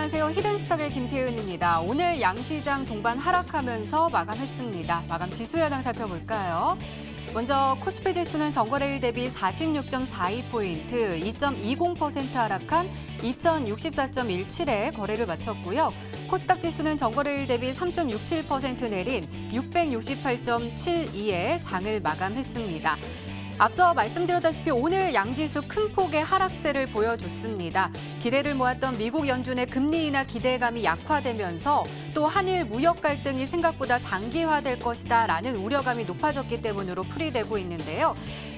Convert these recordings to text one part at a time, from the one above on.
안녕하세요. 히든스탁의 김태은입니다. 오늘 양시장 동반 하락하면서 마감했습니다. 마감 지수 현황 살펴볼까요? 먼저 코스피 지수는 전거래일 대비 46.42포인트, 2.20% 하락한 2064.17에 거래를 마쳤고요. 코스닥 지수는 전거래일 대비 3.67% 내린 668.72에 장을 마감했습니다. 앞서 말씀드렸다시피 오늘 양지수 큰 폭의 하락세를 보여줬습니다. 기대를 모았던 미국 연준의 금리 인하 기대감이 약화되면서 또 한일 무역 갈등이 생각보다 장기화될 것이다라는 우려감이 높아졌기 때문으로 풀이되고 있는데요.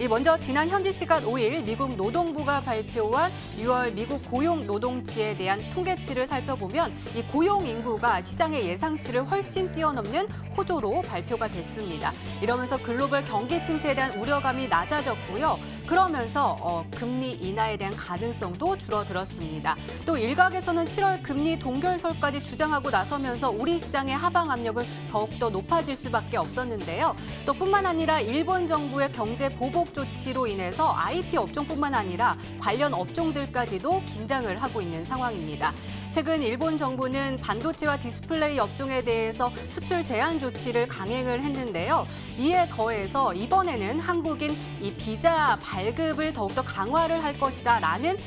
먼저 지난 현지 시간 5일 미국 노동부가 발표한 6월 미국 고용 노동치에 대한 통계치를 살펴보면 이 고용 인구가 시장의 예상치를 훨씬 뛰어넘는 호조로 발표가 됐습니다. 이러면서 글로벌 경기 침체에 대한 우려감이 낮아졌고요. 그러면서 금리 인하에 대한 가능성도 줄어들었습니다. 또 일각에서는 7월 금리 동결설까지 주장하고 나서면서 우리 시장의 하방 압력은 더욱더 높아질 수밖에 없었는데요. 또 뿐만 아니라 일본 정부의 경제 보복 조치로 인해서 IT 업종뿐만 아니라 관련 업종들까지도 긴장을 하고 있는 상황입니다. 최근 일본 정부는 반도체와 디스플레이 업종에 대해서 수출 제한 조치를 강행을 했는데요. 이에 더해서 이번에는 한국인 이 비자 발급을 더욱더 강화를 할 것이다라는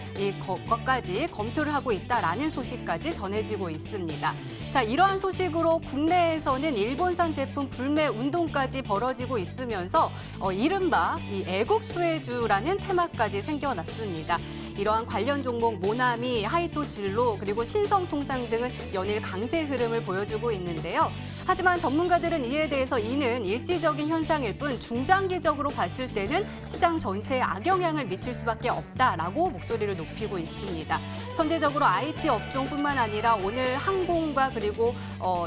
것까지 검토를 하고 있다라는 소식까지 전해지고 있습니다. 자, 이러한 소식으로 국내에서는 일본산 제품 불매 운동까지 벌어지고 있으면서 이른바 이 애국 수혜주라는 테마까지 생겨났습니다. 이러한 관련 종목 모나미, 하이토 진로 그리고 신성통상 등은 연일 강세 흐름을 보여주고 있는데요. 하지만 전문가들은 이에 대해서 이는 일시적인 현상일 뿐 중장기적으로 봤을 때는 시장 전체에 악영향을 미칠 수밖에 없다라고 목소리를 높이고 있습니다. 선제적으로 IT 업종뿐만 아니라 오늘 항공과 그리고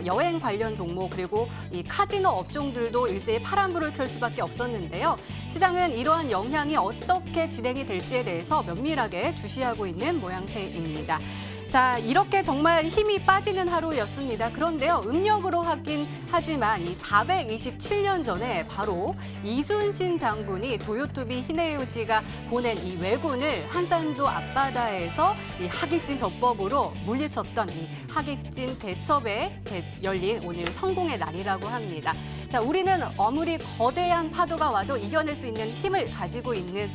여행 관련 종목 그리고 이 카지노 업종들도 일제히 파란불을 켤 수밖에 없었는데요. 시장은 이러한 영향이 어떻게 진행이 될지에 대해서 면밀하게 주시하고 있는 모양새입니다. 자, 이렇게 정말 힘이 빠지는 하루였습니다. 그런데요, 음력으로 하긴 하지만 이 427년 전에 바로 이순신 장군이 도요토미 히데요시가 보낸 이 왜군을 한산도 앞바다에서 이 하기진 전법으로 물리쳤던 이 하기진 대첩에 열린 오늘 성공의 날이라고 합니다. 자, 우리는 아무리 거대한 파도가 와도 이겨낼 수 있는 힘을 가지고 있는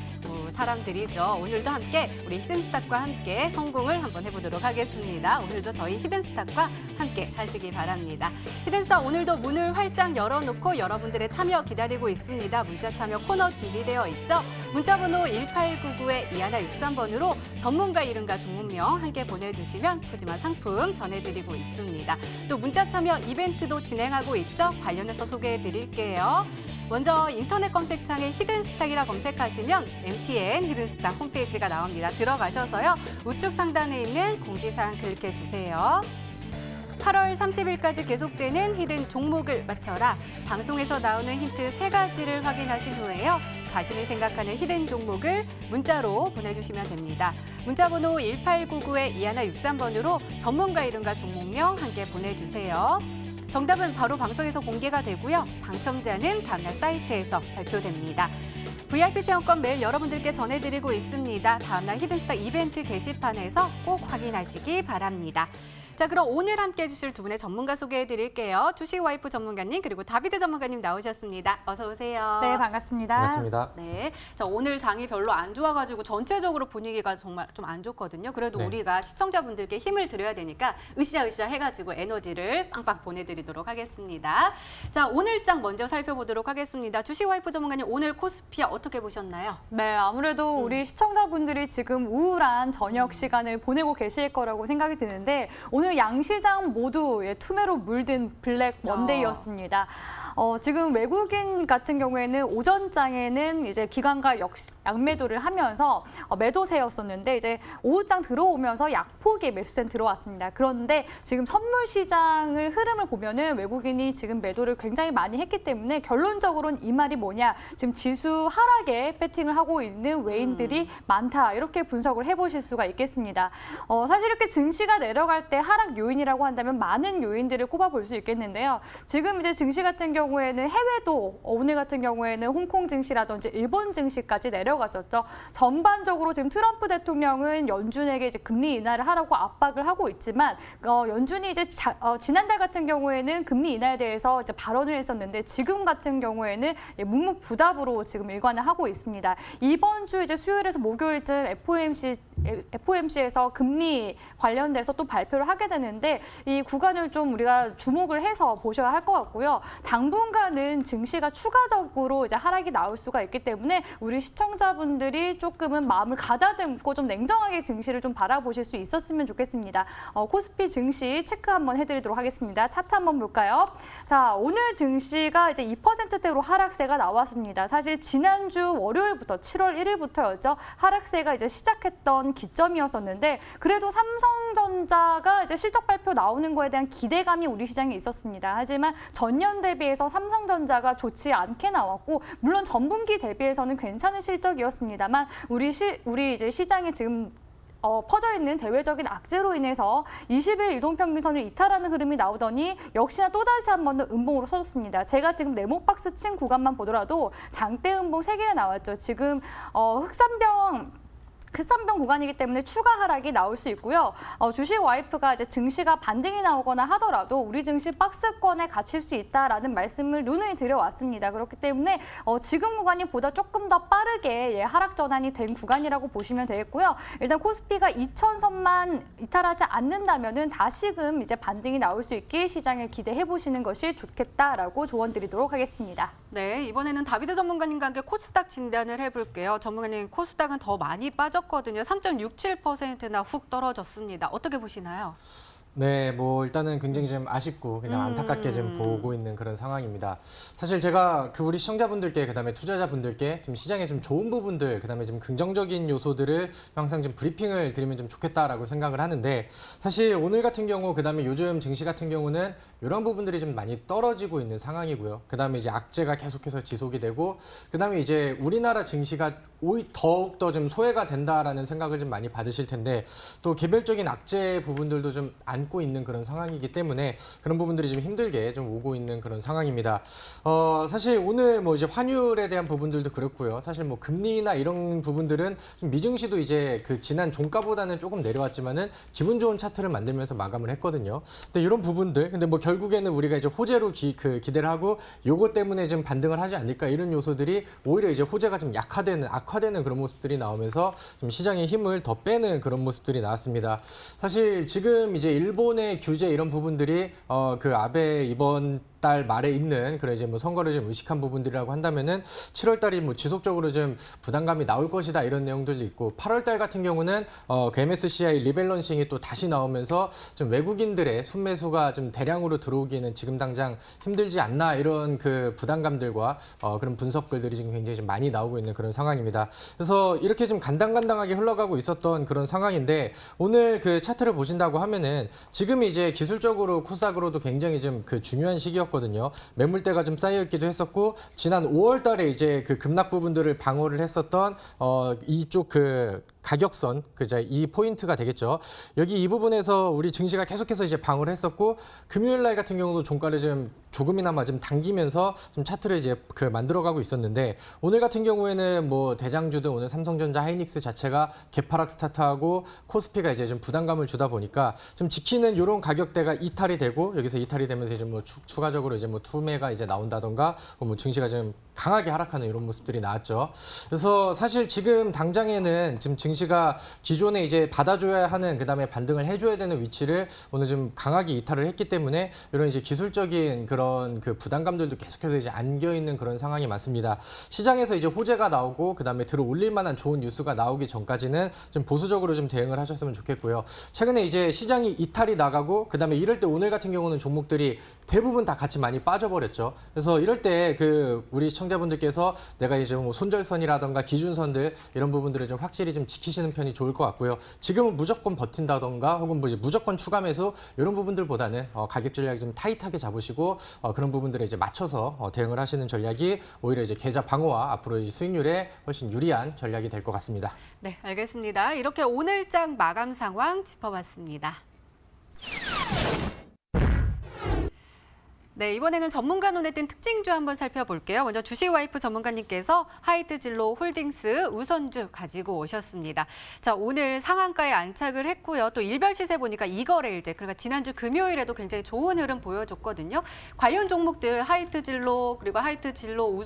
사람들이죠. 오늘도 함께 우리 히든스탁과 함께 성공을 한번 해보도록 하겠습니다. 오늘도 저희 히든스탁과 함께 하시기 바랍니다. 히든스탁 오늘도 문을 활짝 열어놓고 여러분들의 참여 기다리고 있습니다. 문자 참여 코너 준비되어 있죠. 문자번호 1899-2163번으로 전문가 이름과 종목명 함께 보내주시면 푸짐한 상품 전해드리고 있습니다. 또 문자 참여 이벤트도 진행하고 있죠. 관련해서 소개해드릴게요. 먼저 인터넷 검색창에 히든스탁이라 검색하시면 MTN 히든스탁 홈페이지가 나옵니다. 들어가셔서요. 우측 상단에 있는 공지사항 클릭해주세요. 8월 30일까지 계속되는 히든 종목을 맞춰라. 방송에서 나오는 힌트 3가지를 확인하신 후에요. 자신이 생각하는 히든 종목을 문자로 보내주시면 됩니다. 문자번호 1899-2163번으로 전문가 이름과 종목명 함께 보내주세요. 정답은 바로 방송에서 공개가 되고요. 당첨자는 다음날 사이트에서 발표됩니다. VIP 체험권 매일 여러분들께 전해드리고 있습니다. 다음날 히든스탁 이벤트 게시판에서 꼭 확인하시기 바랍니다. 자, 그럼 오늘 함께 해주실 두 분의 전문가 소개해드릴게요. 주식와이프 전문가님 그리고 다비드 전문가님 나오셨습니다. 어서 오세요. 네, 반갑습니다. 반갑습니다. 네, 자, 오늘 장이 별로 안 좋아가지고 전체적으로 분위기가 정말 좀 안 좋거든요. 그래도 네. 우리가 시청자분들께 힘을 드려야 되니까 으쌰으쌰 해가지고 에너지를 빵빵 보내드리도록 하겠습니다. 자, 오늘 장 먼저 살펴보도록 하겠습니다. 주식와이프 전문가님 오늘 코스피 어떻게 보셨나요? 네, 아무래도 우리 시청자분들이 지금 우울한 저녁 시간을 보내고 계실 거라고 생각이 드는데 오늘 양시장 모두 투매로 물든 블랙 먼데이였습니다. 지금 외국인 같은 경우에는 오전장에는 이제 기관가 역시 양매도를 하면서 매도세였었는데 이제 오후장 들어오면서 약폭의 매수세는 들어왔습니다. 그런데 지금 선물 시장을 흐름을 보면은 외국인이 지금 매도를 굉장히 많이 했기 때문에 결론적으로는 이 말이 뭐냐? 지금 지수 하락에 배팅을 하고 있는 외인들이 많다. 이렇게 분석을 해보실 수가 있겠습니다. 사실 이렇게 증시가 내려갈 때 하락 요인이라고 한다면 많은 요인들을 꼽아볼 수 있겠는데요. 지금 이제 증시 같은 경우에는 해외도 오늘 같은 경우에는 홍콩 증시라든지 일본 증시까지 내려갔었죠. 전반적으로 지금 트럼프 대통령은 연준에게 이제 금리 인하를 하라고 압박을 하고 있지만 연준이 이제 지난달 같은 경우에는 금리 인하에 대해서 이제 발언을 했었는데 지금 같은 경우에는 묵묵부답으로 지금 일관을 하고 있습니다. 이번 주 이제 수요일에서 목요일쯤 FOMC에서 금리 관련돼서 또 발표를 하게 되는데 이 구간을 좀 우리가 주목을 해서 보셔야 할 것 같고요. 당분간은 증시가 추가적으로 이제 하락이 나올 수가 있기 때문에 우리 시청자분들이 조금은 마음을 가다듬고 좀 냉정하게 증시를 좀 바라보실 수 있었으면 좋겠습니다. 코스피 증시 체크 한번 해드리도록 하겠습니다. 차트 한번 볼까요? 자, 오늘 증시가 이제 2%대로 하락세가 나왔습니다. 사실 지난주 월요일부터 7월 1일부터였죠. 하락세가 이제 시작했던 기점이었었는데 그래도 삼성전자가 이제 실적 발표 나오는 거에 대한 기대감이 우리 시장에 있었습니다. 하지만 전년 대비해서 삼성전자가 좋지 않게 나왔고 물론 전분기 대비해서는 괜찮은 실적이었습니다만 우리 이제 시장에 지금 퍼져 있는 대외적인 악재로 인해서 20일 이동평균선을 이탈하는 흐름이 나오더니 역시나 또다시 한 번 더 음봉으로 서졌습니다. 제가 지금 네모박스 친 구간만 보더라도 장대 음봉 3개가 나왔죠. 지금 흑산병 구간이기 때문에 추가 하락이 나올 수 있고요. 주식 와이프가 이제 증시가 반등이 나오거나 하더라도 우리 증시 박스권에 갇힐 수 있다라는 말씀을 누누이 드려왔습니다. 그렇기 때문에 지금 구간이 보다 조금 더 빠르게 하락 전환이 된 구간이라고 보시면 되겠고요. 일단 코스피가 2,000선만 이탈하지 않는다면은 다시금 이제 반등이 나올 수 있게 시장을 기대해 보시는 것이 좋겠다라고 조언드리도록 하겠습니다. 네, 이번에는 다비드 전문가님과 함께 코스닥 진단을 해볼게요. 전문가님, 코스닥은 더 많이 빠졌거든요. 3.67%나 훅 떨어졌습니다. 어떻게 보시나요? 네, 뭐 일단은 굉장히 좀 아쉽고 그냥 안타깝게 좀 보고 있는 그런 상황입니다. 사실 제가 우리 시청자분들께 그다음에 투자자분들께 좀 시장에 좀 좋은 부분들 그다음에 좀 긍정적인 요소들을 항상 좀 브리핑을 드리면 좀 좋겠다라고 생각을 하는데 사실 오늘 같은 경우 그다음에 요즘 증시 같은 경우는 이런 부분들이 좀 많이 떨어지고 있는 상황이고요. 그다음에 이제 악재가 계속해서 지속이 되고 그다음에 이제 우리나라 증시가 더욱 더 좀 소외가 된다라는 생각을 좀 많이 받으실 텐데 또 개별적인 악재 부분들도 좀 안고 있는 그런 상황이기 때문에 그런 부분들이 좀 힘들게 좀 오고 있는 그런 상황입니다. 사실 오늘 뭐 이제 환율에 대한 부분들도 그렇고요. 사실 뭐 금리나 이런 부분들은 좀 미증시도 이제 그 지난 종가보다는 조금 내려왔지만은 기분 좋은 차트를 만들면서 마감을 했거든요. 근데 이런 부분들, 근데 뭐 결국에는 우리가 이제 호재로 기대를 하고 요거 때문에 좀 반등을 하지 않을까 이런 요소들이 오히려 이제 호재가 좀 악화되는 그런 모습들이 나오면서 좀 시장의 힘을 더 빼는 그런 모습들이 나왔습니다. 사실 지금 이제 일본의 규제 이런 부분들이 그 아베 이번 달 말에 있는 그런 이제 뭐 선거를 좀 의식한 부분들이라고 한다면은 7월 달이 뭐 지속적으로 좀 부담감이 나올 것이다 이런 내용들도 있고 8월 달 같은 경우는 그 MSCI 리밸런싱이 또 다시 나오면서 좀 외국인들의 순매수가 좀 대량으로 들어오기에는 지금 당장 힘들지 않나 이런 그 부담감들과 그런 분석글들이 지금 굉장히 좀 많이 나오고 있는 그런 상황입니다. 그래서 이렇게 좀 간당간당하게 흘러가고 있었던 그런 상황인데 오늘 그 차트를 보신다고 하면은 지금 이제 기술적으로 코스닥으로도 굉장히 좀 그 중요한 시기였거든요. 매물대가 좀 쌓여있기도 했었고 지난 5월 달에 이제 그 급락 부분들을 방어를 했었던 이쪽 그 가격선, 이 포인트가 되겠죠. 여기 이 부분에서 우리 증시가 계속해서 이제 방어를 했었고 금요일 날 같은 경우도 종가를 좀 조금이나마 좀 당기면서 좀 차트를 이제 그 만들어가고 있었는데 오늘 같은 경우에는 뭐 대장주들 오늘 삼성전자, 하이닉스 자체가 개파락 스타트하고 코스피가 이제 좀 부담감을 주다 보니까 좀 지키는 이런 가격대가 이탈이 되고 여기서 이탈이 되면서 이제 뭐 추가적으로 이제 뭐 투매가 이제 나온다던가 뭐 증시가 좀 강하게 하락하는 이런 모습들이 나왔죠. 그래서 사실 지금 당장에는 지금 증시가 기존에 이제 받아줘야 하는 그다음에 반등을 해줘야 되는 위치를 오늘 좀 강하게 이탈을 했기 때문에 이런 이제 기술적인 그런 그 부담감들도 계속해서 이제 안겨 있는 그런 상황이 많습니다. 시장에서 이제 호재가 나오고 그다음에 들어 올릴 만한 좋은 뉴스가 나오기 전까지는 좀 보수적으로 좀 대응을 하셨으면 좋겠고요. 최근에 이제 시장이 이탈이 나가고 그다음에 이럴 때 오늘 같은 경우는 종목들이 대부분 다 같이 많이 빠져버렸죠. 그래서 이럴 때 그 우리 시청자분들께서 내가 이제 뭐 손절선이라던가 기준선들 이런 부분들을 좀 확실히 좀 지키시는 편이 좋을 것 같고요. 지금은 무조건 버틴다던가 혹은 뭐 이제 무조건 추가 매수 이런 부분들보다는 가격 전략 좀 타이트하게 잡으시고 그런 부분들에 이제 맞춰서 대응을 하시는 전략이 오히려 이제 계좌 방어와 앞으로 이 수익률에 훨씬 유리한 전략이 될 것 같습니다. 네, 알겠습니다. 이렇게 오늘장 마감 상황 짚어봤습니다. 네, 이번에는 전문가 눈에 띈 특징주 한번 살펴볼게요. 먼저 주식와이프 전문가님께서 하이트진로 홀딩스 우선주 가지고 오셨습니다. 자, 오늘 상한가에 안착을 했고요. 또 일별 시세 보니까 이거래일제, 그러니까 지난주 금요일에도 굉장히 좋은 흐름 보여줬거든요. 관련 종목들 하이트진로 그리고 하이트진로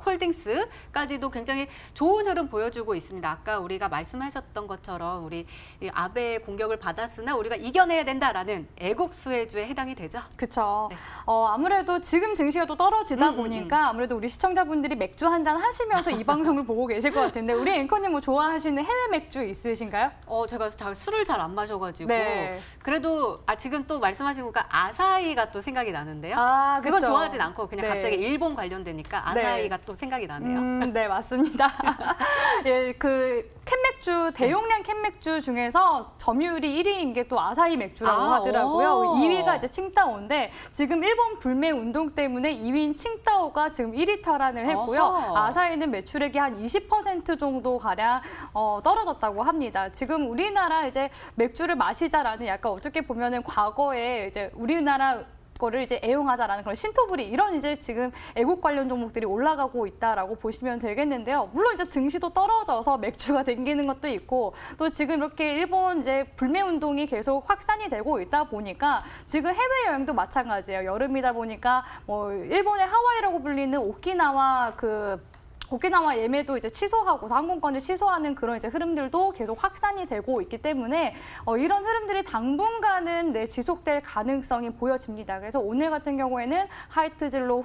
홀딩스까지도 굉장히 좋은 흐름 보여주고 있습니다. 아까 우리가 말씀하셨던 것처럼 우리 이 아베의 공격을 받았으나 우리가 이겨내야 된다라는 애국 수혜주에 해당이 되죠. 그렇죠. 네. 아무래도 지금 증시가 또 떨어지다 보니까 아무래도 우리 시청자분들이 맥주 한 잔 하시면서 이 방송을 보고 계실 것 같은데 우리 앵커님 뭐 좋아하시는 해외 맥주 있으신가요? 제가 술을 잘 안 마셔가지고 네. 그래도 지금 또 말씀하신 거니까 아사히가 또 생각이 나는데요. 아, 그건 그쵸. 좋아하진 않고 그냥 네. 갑자기 일본 관련되니까 아사히가 또 생각이 나네요. 네, 맞습니다. 예, 그 캔맥주, 대용량 캔맥주 중에서 점유율이 1위인 게 또 아사히 맥주라고 하더라고요. 오. 2위가 이제 칭따오인데 지금 일본 불매 운동 때문에 2위인 칭따오가 지금 1위 탈환을 했고요. 어허. 아사히는 매출액이 한 20% 정도 가량 떨어졌다고 합니다. 지금 우리나라 이제 맥주를 마시자라는 약간 어떻게 보면은 과거에 이제 우리나라 거를 이제 애용하자라는 그런 신토부리 이런 이제 지금 애국 관련 종목들이 올라가고 있다라고 보시면 되겠는데요. 물론 이제 증시도 떨어져서 맥주가 땡기는 것도 있고 또 지금 이렇게 일본 이제 불매 운동이 계속 확산이 되고 있다 보니까 지금 해외 여행도 마찬가지예요. 여름이다 보니까 뭐 일본의 하와이라고 불리는 오키나와 예매도 이제 취소하고서 항공권을 취소하는 그런 이제 흐름들도 계속 확산이 되고 있기 때문에 이런 흐름들이 당분간은 지속될 가능성이 보여집니다. 그래서 오늘 같은 경우에는 하이트진로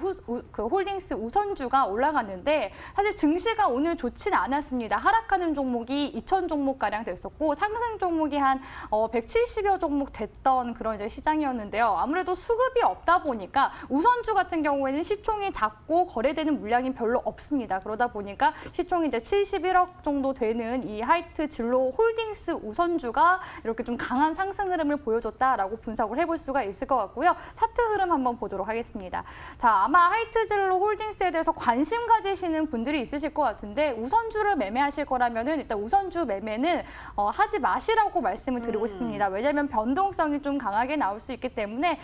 홀딩스 우선주가 올라갔는데 사실 증시가 오늘 좋진 않았습니다. 하락하는 종목이 2,000 종목가량 됐었고 상승 종목이 한 170여 종목 됐던 그런 이제 시장이었는데요. 아무래도 수급이 없다 보니까 우선주 같은 경우에는 시총이 작고 거래되는 물량이 별로 없습니다. 그러다 보니까 시총이 이제 71억 정도 되는 이 하이트 진로 홀딩스 우선주가 이렇게 좀 강한 상승 흐름을 보여줬다라고 분석을 해볼 수가 있을 것 같고요. 차트 흐름 한번 보도록 하겠습니다. 자, 아마 하이트 진로 홀딩스에 대해서 관심 가지시는 분들이 있으실 것 같은데 우선주를 매매하실 거라면은 일단 우선주 매매는 하지 마시라고 말씀을 드리고 싶습니다. 왜냐하면 변동성이 좀 강하게 나올 수 있기 때문에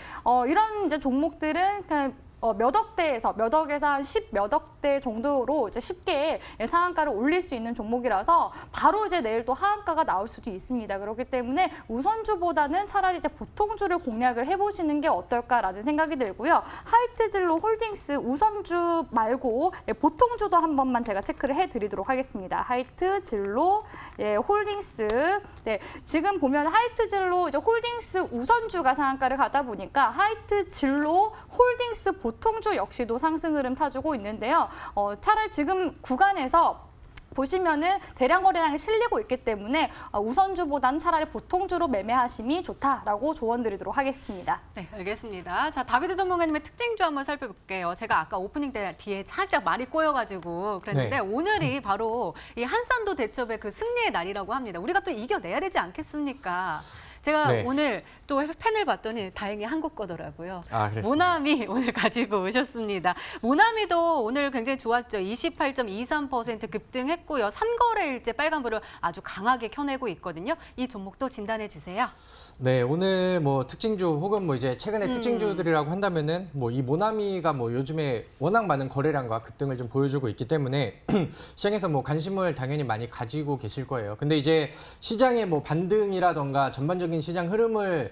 이런 이제 종목들은 그냥 몇 억대에서 몇 억에서 한 10몇 억대 정도로 이제 쉽게 상한가를 올릴 수 있는 종목이라서 바로 이제 내일 또 하한가가 나올 수도 있습니다. 그렇기 때문에 우선주보다는 차라리 이제 보통주를 공략을 해보시는 게 어떨까라는 생각이 들고요. 하이트진로 홀딩스 우선주 말고 보통주도 한 번만 제가 체크를 해드리도록 하겠습니다. 하이트진로 홀딩스. 네, 지금 보면 하이트진로 이제 홀딩스 우선주가 상한가를 가다 보니까 하이트진로 홀딩스 보통주 역시도 상승 흐름 타주고 있는데요. 차라리 지금 구간에서 보시면은 대량 거래량이 실리고 있기 때문에 우선주보다는 차라리 보통주로 매매하심이 좋다라고 조언드리도록 하겠습니다. 네, 알겠습니다. 자, 다비드 전문가님의 특징주 한번 살펴볼게요. 제가 아까 오프닝 때 뒤에 살짝 말이 꼬여가지고 그랬는데 네. 오늘이 바로 이 한산도 대첩의 그 승리의 날이라고 합니다. 우리가 또 이겨내야 되지 않겠습니까? 제가 네. 오늘 또 펜을 봤더니 다행히 한국 거더라고요. 그랬습니다. 모나미 오늘 가지고 오셨습니다. 모나미도 오늘 굉장히 좋았죠. 28.23% 급등했고요. 3거래일째 빨간불을 아주 강하게 켜내고 있거든요. 이 종목도 진단해 주세요. 네, 오늘 뭐 특징주 혹은 뭐 이제 최근의 특징주들이라고 한다면은 뭐 이 모나미가 뭐 요즘에 워낙 많은 거래량과 급등을 좀 보여주고 있기 때문에 시장에서 뭐 관심을 당연히 많이 가지고 계실 거예요. 근데 이제 시장의 뭐 반등이라던가 전반적인 시장 흐름을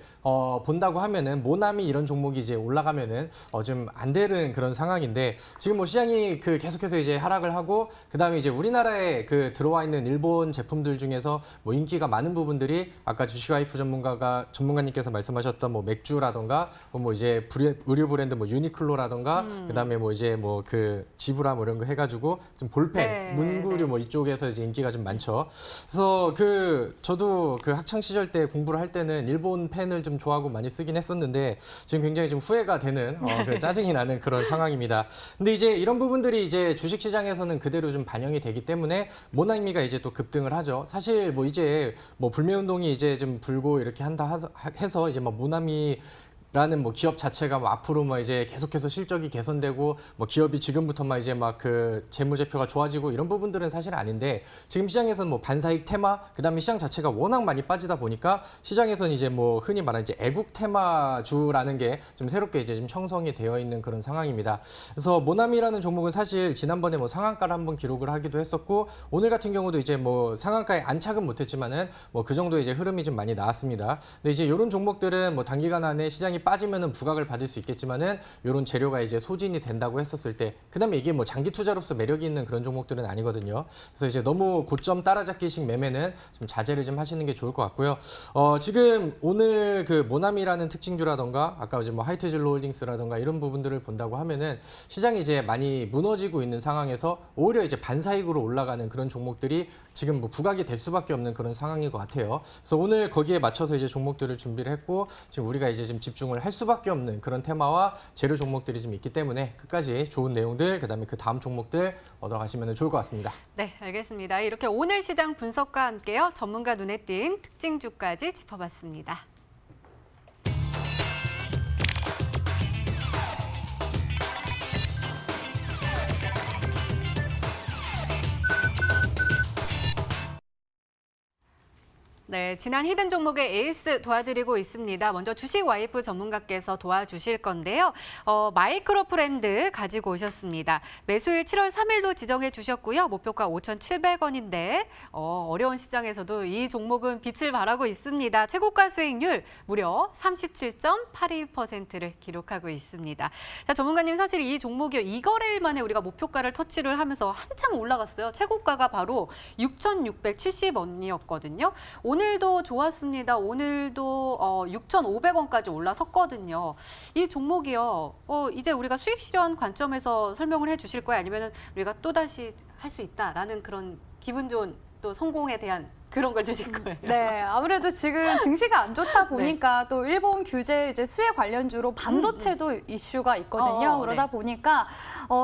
본다고 하면은 모나미 이런 종목이 이제 올라가면은 좀 안 되는 그런 상황인데 지금 뭐 시장이 계속해서 이제 하락을 하고 그다음에 이제 우리나라에 들어와 있는 일본 제품들 중에서 뭐 인기가 많은 부분들이 아까 주식와이프 전문가님께서 말씀하셨던 뭐 맥주라던가 뭐 이제 의류 브랜드 뭐 유니클로라던가 그다음에 뭐 이제 뭐 지브라 뭐 이런 거 해가지고 좀 볼펜, 네, 문구류 뭐 이쪽에서 이제 인기가 좀 많죠. 그래서 저도 학창 시절 때 공부를 할 때는 일본 펜을 좀 좋아하고 많이 쓰긴 했었는데 지금 굉장히 좀 후회가 되는 짜증이 나는 그런 상황입니다. 근데 이제 이런 부분들이 이제 주식 시장에서는 그대로 좀 반영이 되기 때문에 모나미가 이제 또 급등을 하죠. 사실 뭐 이제 뭐 불매 운동이 이제 좀 불고 이렇게 한다 해서 이제 뭐 모나미 라는 뭐 기업 자체가 뭐 앞으로 뭐 이제 계속해서 실적이 개선되고 뭐 기업이 지금부터 막 이제 막 그 재무제표가 좋아지고 이런 부분들은 사실 아닌데 지금 시장에서는 뭐 반사익 테마 그다음에 시장 자체가 워낙 많이 빠지다 보니까 시장에서는 이제 뭐 흔히 말하는 이제 애국 테마주라는 게 좀 새롭게 이제 좀 형성이 되어 있는 그런 상황입니다. 그래서 모나미라는 종목은 사실 지난번에 뭐 상한가를 한번 기록을 하기도 했었고 오늘 같은 경우도 이제 뭐 상한가에 안착은 못했지만은 뭐 그 정도 이제 흐름이 좀 많이 나왔습니다. 근데 이제 이런 종목들은 뭐 단기간 안에 시장이 빠지면은 부각을 받을 수 있겠지만은 이런 재료가 이제 소진이 된다고 했었을 때 그다음에 이게 뭐 장기 투자로서 매력이 있는 그런 종목들은 아니거든요. 그래서 이제 너무 고점 따라잡기식 매매는 좀 자제를 좀 하시는 게 좋을 것 같고요. 지금 오늘 그 모나미라는 특징주라던가 아까 이제 뭐 하이트진로홀딩스라던가 이런 부분들을 본다고 하면은 시장이 이제 많이 무너지고 있는 상황에서 오히려 이제 반사익으로 올라가는 그런 종목들이 지금 뭐 부각이 될 수밖에 없는 그런 상황인 것 같아요. 그래서 오늘 거기에 맞춰서 이제 종목들을 준비를 했고 지금 우리가 이제 지금 집중을 할 수밖에 없는 그런 테마와 재료 종목들이 좀 있기 때문에 끝까지 좋은 내용들 그다음에 그 다음 종목들 얻어가시면 좋을 것 같습니다. 네, 알겠습니다. 이렇게 오늘 시장 분석과 함께요. 전문가 눈에 띈 특징주까지 짚어봤습니다. 네, 지난 히든 종목의 에이스 도와드리고 있습니다. 먼저 주식 와이프 전문가께서 도와주실 건데요. 마이크로 프렌드 가지고 오셨습니다. 매수일 7월 3일도 지정해 주셨고요. 목표가 5,700원인데 어려운 시장에서도 이 종목은 빛을 발하고 있습니다. 최고가 수익률 무려 37.81%를 기록하고 있습니다. 자, 전문가님 사실 이 종목이 이거래일 만에 우리가 목표가를 터치를 하면서 한창 올라갔어요. 최고가가 바로 6,670원이었거든요. 오늘도 좋았습니다. 오늘도 6,500원까지 올라섰거든요. 이 종목이요. 이제 우리가 수익 실현 관점에서 설명을 해주실 거예요? 아니면 우리가 또다시 할 수 있다라는 그런 기분 좋은 또 성공에 대한 그런 걸 주실 거예요? 네, 아무래도 지금 증시가 안 좋다 보니까 또 일본 규제 이제 수혜 관련주로 반도체도 이슈가 있거든요. 그러다 네. 보니까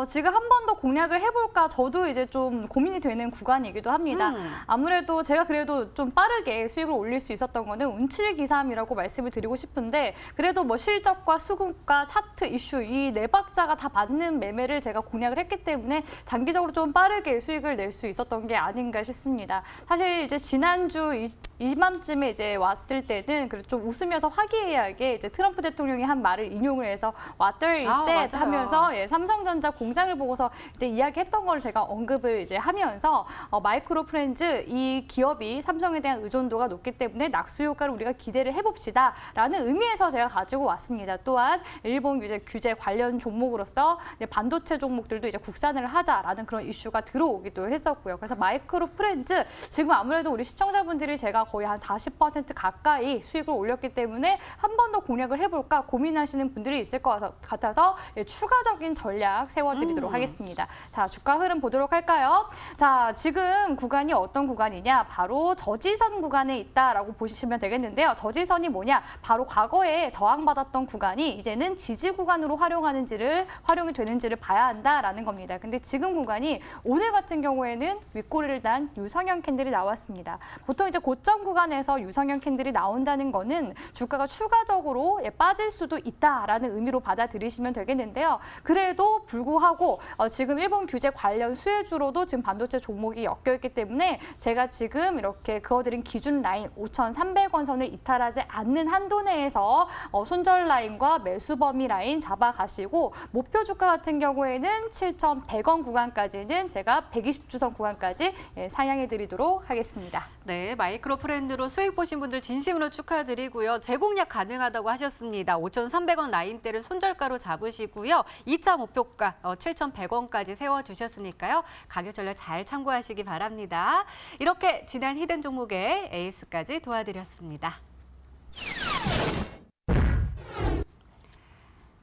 지금 한 번 더 공략을 해볼까 저도 이제 좀 고민이 되는 구간이기도 합니다. 아무래도 제가 그래도 좀 빠르게 수익을 올릴 수 있었던 거는 운칠기삼이라고 말씀을 드리고 싶은데 그래도 뭐 실적과 수급과 차트 이슈 이 네 박자가 다 맞는 매매를 제가 공략을 했기 때문에 단기적으로 좀 빠르게 수익을 낼 수 있었던 게 아닌가 싶습니다. 사실 이제 지난주 이맘쯤에 이제 왔을 때는 그래도 좀 웃으면서 화기애애하게 이제 트럼프 대통령이 한 말을 인용을 해서 What is that 하면서 삼성전자 공장을 보고서 이제 이야기했던 걸 제가 언급을 이제 하면서 마이크로 프렌즈 이 기업이 삼성에 대한 의존도가 높기 때문에 낙수 효과를 우리가 기대를 해봅시다라는 의미에서 제가 가지고 왔습니다. 또한 일본 규제 관련 종목으로서 이제 반도체 종목들도 이제 국산을 하자라는 그런 이슈가 들어오기도 했었고요. 그래서 마이크로 프렌즈 지금 아무래도 우리 시청자분들이 제가 거의 한 40% 가까이 수익을 올렸기 때문에 한 번 더 공략을 해볼까 고민하시는 분들이 있을 것 같아서 추가적인 전략 세워드리도록 하겠습니다. 자, 주가 흐름 보도록 할까요? 자, 지금 구간이 어떤 구간이냐? 바로 저지선 구간에 있다라고 보시면 되겠는데요. 저지선이 뭐냐? 바로 과거에 저항받았던 구간이 이제는 지지 구간으로 활용이 되는지를 봐야 한다라는 겁니다. 근데 지금 구간이 오늘 같은 경우에는 윗꼬리를 단 유성형 캔들이 나왔습니다. 보통 이제 고점 구간에서 유성형 캔들이 나온다는 거는 주가가 추가적으로 빠질 수도 있다라는 의미로 받아들이시면 되겠는데요. 그래도 불구하고 지금 일본 규제 관련 수혜주로도 지금 반도체 종목이 엮여있기 때문에 제가 지금 이렇게 그어드린 기준 라인 5,300원 선을 이탈하지 않는 한도 내에서 손절 라인과 매수 범위 라인 잡아가시고 목표 주가 같은 경우에는 7,100원 구간까지는 제가 120주선 구간까지 상향해 드리도록 하겠습니다. 네, 마이크로 프렌드로 수익 보신 분들 진심으로 축하드리고요. 재공략 가능하다고 하셨습니다. 5,300원 라인대를 손절가로 잡으시고요. 2차 목표가 7,100원까지 세워주셨으니까요. 가격 전략 잘 참고하시기 바랍니다. 이렇게 지난 히든 종목의 에이스까지 도와드렸습니다.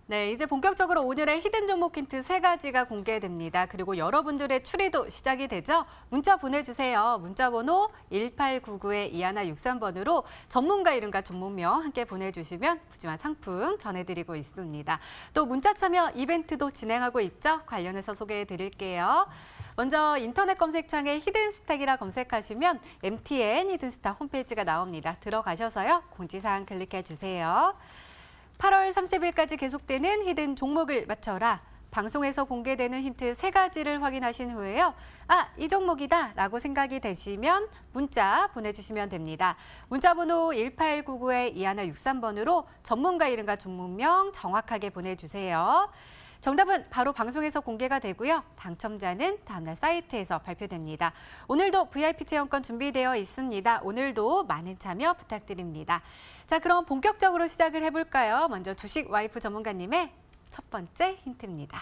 네, 이제 본격적으로 오늘의 히든 종목 힌트 3가지가 공개됩니다. 그리고 여러분들의 추리도 시작이 되죠. 문자 보내주세요. 문자 번호 1899-2163번으로 전문가 이름과 종목명 함께 보내주시면 푸짐한 상품 전해드리고 있습니다. 또 문자 참여 이벤트도 진행하고 있죠. 관련해서 소개해드릴게요. 먼저 인터넷 검색창에 히든스탁이라 검색하시면 MTN 히든스탁 홈페이지가 나옵니다. 들어가셔서요. 공지사항 클릭해주세요. 8월 12월 30일까지 계속되는 히든 종목을 맞춰라. 방송에서 공개되는 힌트 3가지를 확인하신 후에요. 아, 이 종목이다 라고 생각이 되시면 문자 보내주시면 됩니다. 문자 번호 1899-2163번으로 전문가 이름과 종목명 정확하게 보내주세요. 정답은 바로 방송에서 공개가 되고요. 당첨자는 다음날 사이트에서 발표됩니다. 오늘도 VIP 체험권 준비되어 있습니다. 오늘도 많은 참여 부탁드립니다. 자, 그럼 본격적으로 시작을 해볼까요? 먼저 주식 와이프 전문가님의 첫 번째 힌트입니다.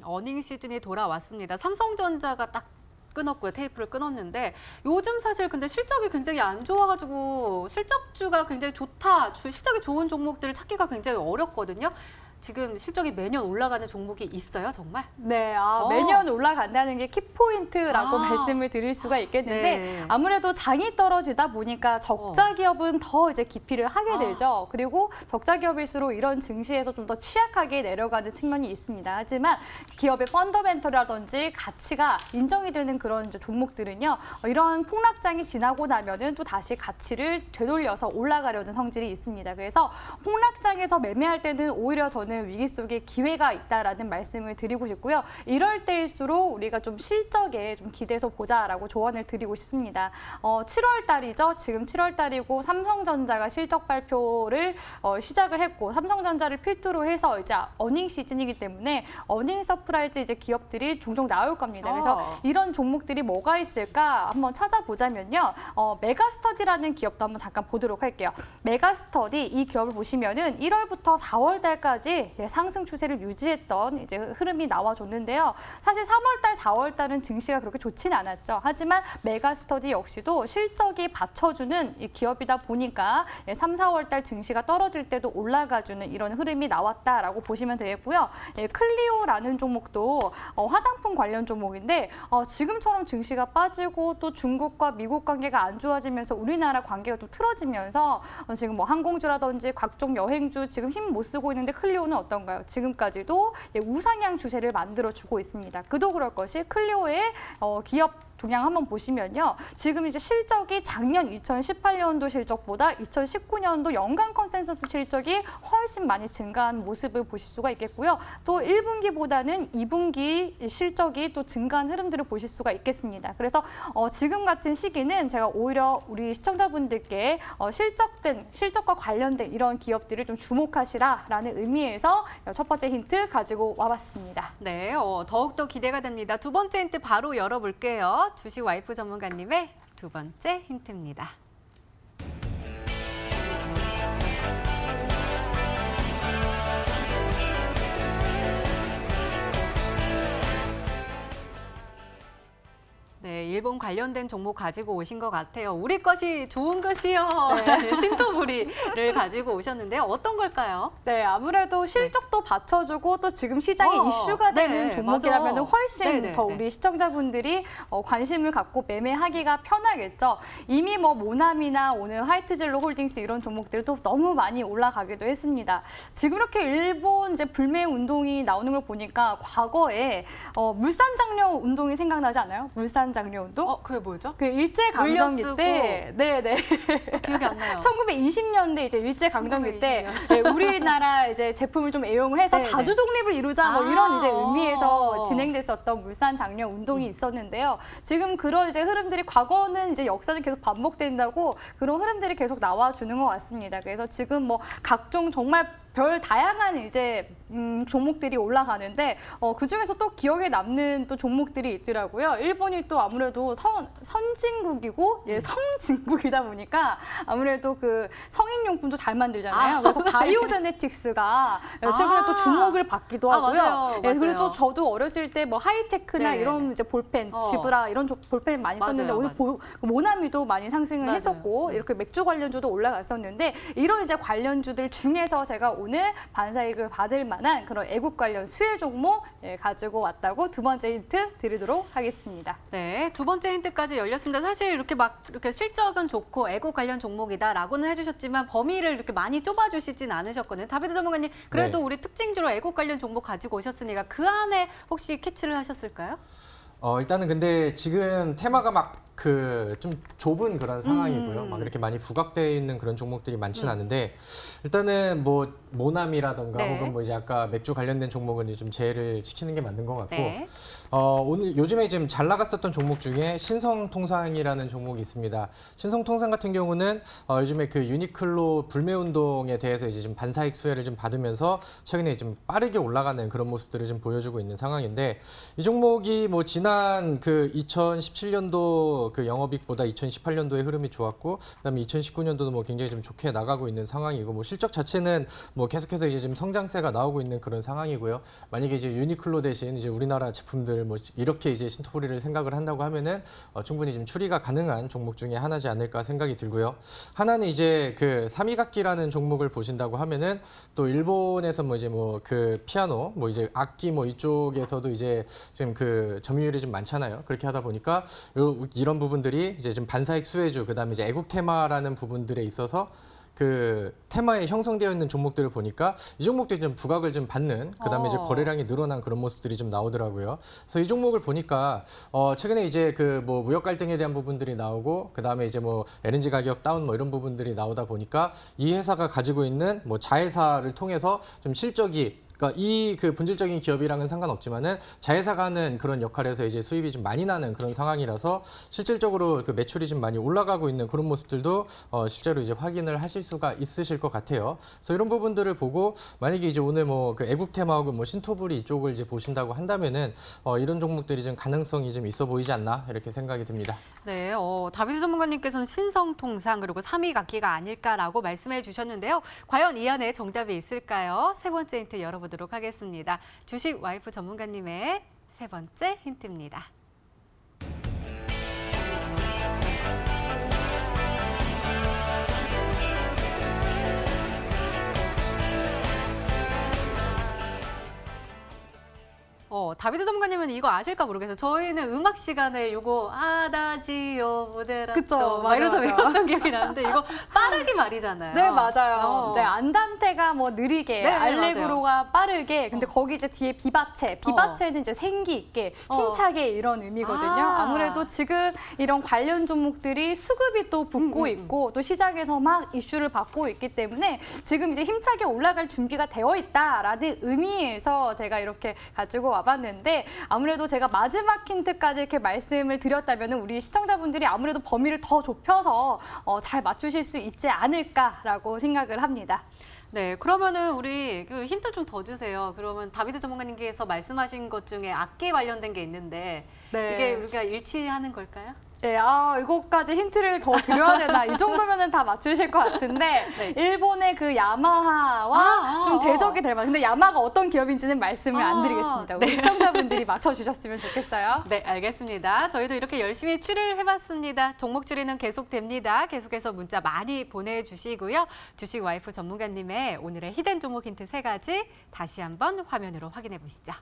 어닝 시즌이 돌아왔습니다. 삼성전자가 딱 끊었고요. 테이프를 끊었는데 요즘 사실 근데 실적이 굉장히 안 좋아가지고 실적주가 굉장히 좋다, 실적이 좋은 종목들을 찾기가 굉장히 어렵거든요. 지금 실적이 매년 올라가는 종목이 있어요, 정말? 네, 매년 올라간다는 게 키포인트라고 말씀을 드릴 수가 있겠는데 네. 아무래도 장이 떨어지다 보니까 적자 기업은 더 이제 기피를 하게 되죠. 그리고 적자 기업일수록 이런 증시에서 좀 더 취약하게 내려가는 측면이 있습니다. 하지만 기업의 펀더멘털이라든지 가치가 인정이 되는 그런 이제 종목들은요, 이런 폭락장이 지나고 나면은 또 다시 가치를 되돌려서 올라가려는 성질이 있습니다. 그래서 폭락장에서 매매할 때는 오히려 저는 위기 속에 기회가 있다라는 말씀을 드리고 싶고요. 이럴 때일수록 우리가 좀 실적에 좀 기대서 보자라고 조언을 드리고 싶습니다. 7월 달이죠. 지금 7월 달이고 삼성전자가 실적 발표를 시작을 했고 삼성전자를 필두로 해서 이제 어닝 시즌이기 때문에 어닝 서프라이즈 이제 기업들이 종종 나올 겁니다. 그래서 이런 종목들이 뭐가 있을까 한번 찾아보자면요. 메가스터디라는 기업도 한번 잠깐 보도록 할게요. 메가스터디 이 기업을 보시면은 1월부터 4월 달까지 상승 추세를 유지했던 이제 흐름이 나와줬는데요. 사실 3월 달, 4월 달은 증시가 그렇게 좋지는 않았죠. 하지만 메가스터디 역시도 실적이 받쳐주는 이 기업이다 보니까 3, 4월 달 증시가 떨어질 때도 올라가주는 이런 흐름이 나왔다라고 보시면 되겠고요. 클리오라는 종목도 화장품 관련 종목인데 지금처럼 증시가 빠지고 또 중국과 미국 관계가 안 좋아지면서 우리나라 관계가 또 틀어지면서 지금 뭐 항공주라든지 각종 여행주 지금 힘 못 쓰고 있는데 클리오는 어떤가요? 지금까지도 우상향 추세를 만들어주고 있습니다. 그도 그럴 것이 클리오의 기업 동향 한번 보시면요. 지금 이제 실적이 작년 2018년도 실적보다 2019년도 연간 컨센서스 실적이 훨씬 많이 증가한 모습을 보실 수가 있겠고요. 또 1분기보다는 2분기 실적이 또 증가한 흐름들을 보실 수가 있겠습니다. 그래서 지금 같은 시기는 제가 오히려 우리 시청자분들께 실적과 관련된 이런 기업들을 좀 주목하시라라는 의미에서 첫 번째 힌트 가지고 와봤습니다. 네, 더욱더 기대가 됩니다. 두 번째 힌트 바로 열어볼게요. 주식 와이프 전문가님의 두 번째 힌트입니다. 네, 일본 관련된 종목 가지고 오신 것 같아요. 우리 것이 좋은 것이요. 네. 신토부리를 가지고 오셨는데요. 어떤 걸까요? 네, 아무래도 실적도 받쳐주고 또 지금 시장에 이슈가 되는 네, 종목이라면 맞아. 훨씬 더 우리 시청자분들이 관심을 갖고 매매하기가 편하겠죠. 이미 뭐 모나미나 오늘 화이트젤로 홀딩스 이런 종목들도 너무 많이 올라가기도 했습니다. 지금 이렇게 일본 이제 불매 운동이 나오는 걸 보니까 과거에 물산장려 운동이 생각나지 않아요? 물산장려 운동? 그게 뭐죠? 그 일제강점기 물려 때, 네네. 기억이 안 나요. 1920년대 이제 일제강점기 때 우리나라 이제 제품을 좀 애용을 해서 네네. 자주 독립을 이루자 뭐 이런 이제 의미에서 진행됐었던 물산장려 운동이 있었는데요. 지금 그런 이제 흐름들이 과거는 이제 역사는 계속 반복된다고 그런 흐름들이 계속 나와주는 것 같습니다. 그래서 지금 뭐 각종 정말 별 다양한 이제 종목들이 올라가는데 그중에서 또 기억에 남는 또 종목들이 있더라고요. 일본이 또 아무래도 선진국이고 성진국이다 보니까 아무래도 그 성인용품도 잘 만들잖아요. 그래서 바이오제네틱스가 최근에 또 주목을 받기도 하고요. 맞아요. 그리고 또 저도 어렸을 때 뭐 하이테크나 네네네. 이런 이제 볼펜, 지브라 이런 볼펜 많이 썼는데 오늘 모나미도 많이 상승을 했었고 이렇게 맥주 관련주도 올라갔었는데 이런 이제 관련주들 중에서 제가 오늘 반사이익을 받을 만한 그런 애국 관련 수혜 종목 가지고 왔다고 두 번째 힌트 드리도록 하겠습니다. 네, 두 번째 힌트까지 열렸습니다. 사실 이렇게 실적은 좋고 애국 관련 종목이다라고는 해주셨지만 범위를 이렇게 많이 좁아주시진 않으셨거든요. 다비드 전문가님, 그래도 네. 우리 특징주로 애국 관련 종목 가지고 오셨으니까 그 안에 혹시 캐치를 하셨을까요? 일단은 근데 지금 테마가 막 좀 좁은 그런 상황이고요. 막 이렇게 많이 부각되어 있는 그런 종목들이 많지는 않은데 일단은 뭐 모남이라던가 네. 혹은 뭐 이제 아까 맥주 관련된 종목은 이제 좀 제외를 시키는 게 맞는 것 같고 네. 오늘 요즘에 지금 잘 나갔었던 종목 중에 신성통상이라는 종목이 있습니다. 신성통상 같은 경우는 요즘에 그 유니클로 불매 운동에 대해서 이제 좀 반사익 수혜를 좀 받으면서 최근에 좀 빠르게 올라가는 그런 모습들을 좀 보여주고 있는 상황인데 이 종목이 뭐 지난 그 2017년도 그 영업이익보다 2018년도의 흐름이 좋았고 그다음에 2019년도도 뭐 굉장히 좀 좋게 나가고 있는 상황이고 뭐 실적 자체는 뭐 계속해서 이제 좀 성장세가 나오고 있는 그런 상황이고요. 만약에 이제 유니클로 대신 이제 우리나라 제품들 뭐 이렇게 이제 신토부리를 생각을 한다고 하면은 충분히 좀 추리가 가능한 종목 중에 하나지 않을까 생각이 들고요. 하나는 이제 그 사미각기라는 종목을 보신다고 하면은 또 일본에서 뭐 이제 뭐 그 피아노 뭐 이제 악기 뭐 이쪽에서도 이제 지금 그 점유율이 좀 많잖아요. 그렇게 하다 보니까 이런 부분들이 이제 좀 반사익 수혜주 그다음에 이제 애국 테마라는 부분들에 있어서 그 테마에 형성되어 있는 종목들을 보니까 이 종목들이 좀 부각을 좀 받는 그다음에 이제 거래량이 늘어난 그런 모습들이 좀 나오더라고요. 그래서 이 종목을 보니까 최근에 이제 그 뭐 무역 갈등에 대한 부분들이 나오고 그다음에 이제 뭐 LNG 가격 다운 뭐 이런 부분들이 나오다 보니까 이 회사가 가지고 있는 뭐 자회사를 통해서 좀 실적이 그러니까 이 그 본질적인 기업이랑은 상관없지만은 자회사가 하는 그런 역할에서 이제 수입이 좀 많이 나는 그런 상황이라서 실질적으로 그 매출이 좀 많이 올라가고 있는 그런 모습들도 실제로 이제 확인을 하실 수가 있으실 것 같아요. 그래서 이런 부분들을 보고 만약에 이제 오늘 뭐 그 애국 테마하고 뭐 신토부리 이쪽을 이제 보신다고 한다면은 이런 종목들이 좀 가능성이 좀 있어 보이지 않나 이렇게 생각이 듭니다. 네, 다비드 전문가님께서는 신성통상 그리고 삼위각기가 아닐까라고 말씀해 주셨는데요. 과연 이 안에 정답이 있을까요? 세 번째 힌트 열어보도록 하겠습니다. 주식 와이프 전문가님의 세 번째 힌트입니다. 다비드 전문가님은 이거 아실까 모르겠어요. 저희는 음악 시간에 이거 아다지오 무데라 그쵸, 막 이러면서 맞아요. 외웠던 기억이 나는데 이거 빠르게 말이잖아요. 네, 맞아요. 어. 네, 안단테가 뭐 느리게, 네, 알레그로가 빠르게, 근데 거기 이제 뒤에 비바체는 이제 생기 있게, 힘차게 이런 의미거든요. 아. 아무래도 지금 이런 관련 종목들이 수급이 또 붙고 있고, 또 시장에서 막 이슈를 받고 있기 때문에 지금 이제 힘차게 올라갈 준비가 되어 있다라는 의미에서 제가 이렇게 가지고 와봤는데 아무래도 제가 마지막 힌트까지 이렇게 말씀을 드렸다면 우리 시청자분들이 아무래도 범위를 더 좁혀서 잘 맞추실 수 있지 않을까라고 생각을 합니다. 네, 그러면은 우리 그 힌트 좀 더 주세요. 그러면 다비드 전문가님께서 말씀하신 것 중에 악기 관련된 게 있는데 네. 이게 우리가 일치하는 걸까요? 네, 이거까지 힌트를 더 드려야 되나? 이 정도면은 다 맞추실 것 같은데 네. 일본의 그 야마하와 좀 대적이 될 만한. 근데 야마가 어떤 기업인지는 말씀을 안 드리겠습니다. 우리 시청자분들이 맞춰주셨으면 좋겠어요. 네, 알겠습니다. 저희도 이렇게 열심히 추리를 해봤습니다. 종목 추리는 계속됩니다. 계속해서 문자 많이 보내주시고요. 주식 와이프 전문가님의 오늘의 히든 종목 힌트 3가지 다시 한번 화면으로 확인해 보시죠.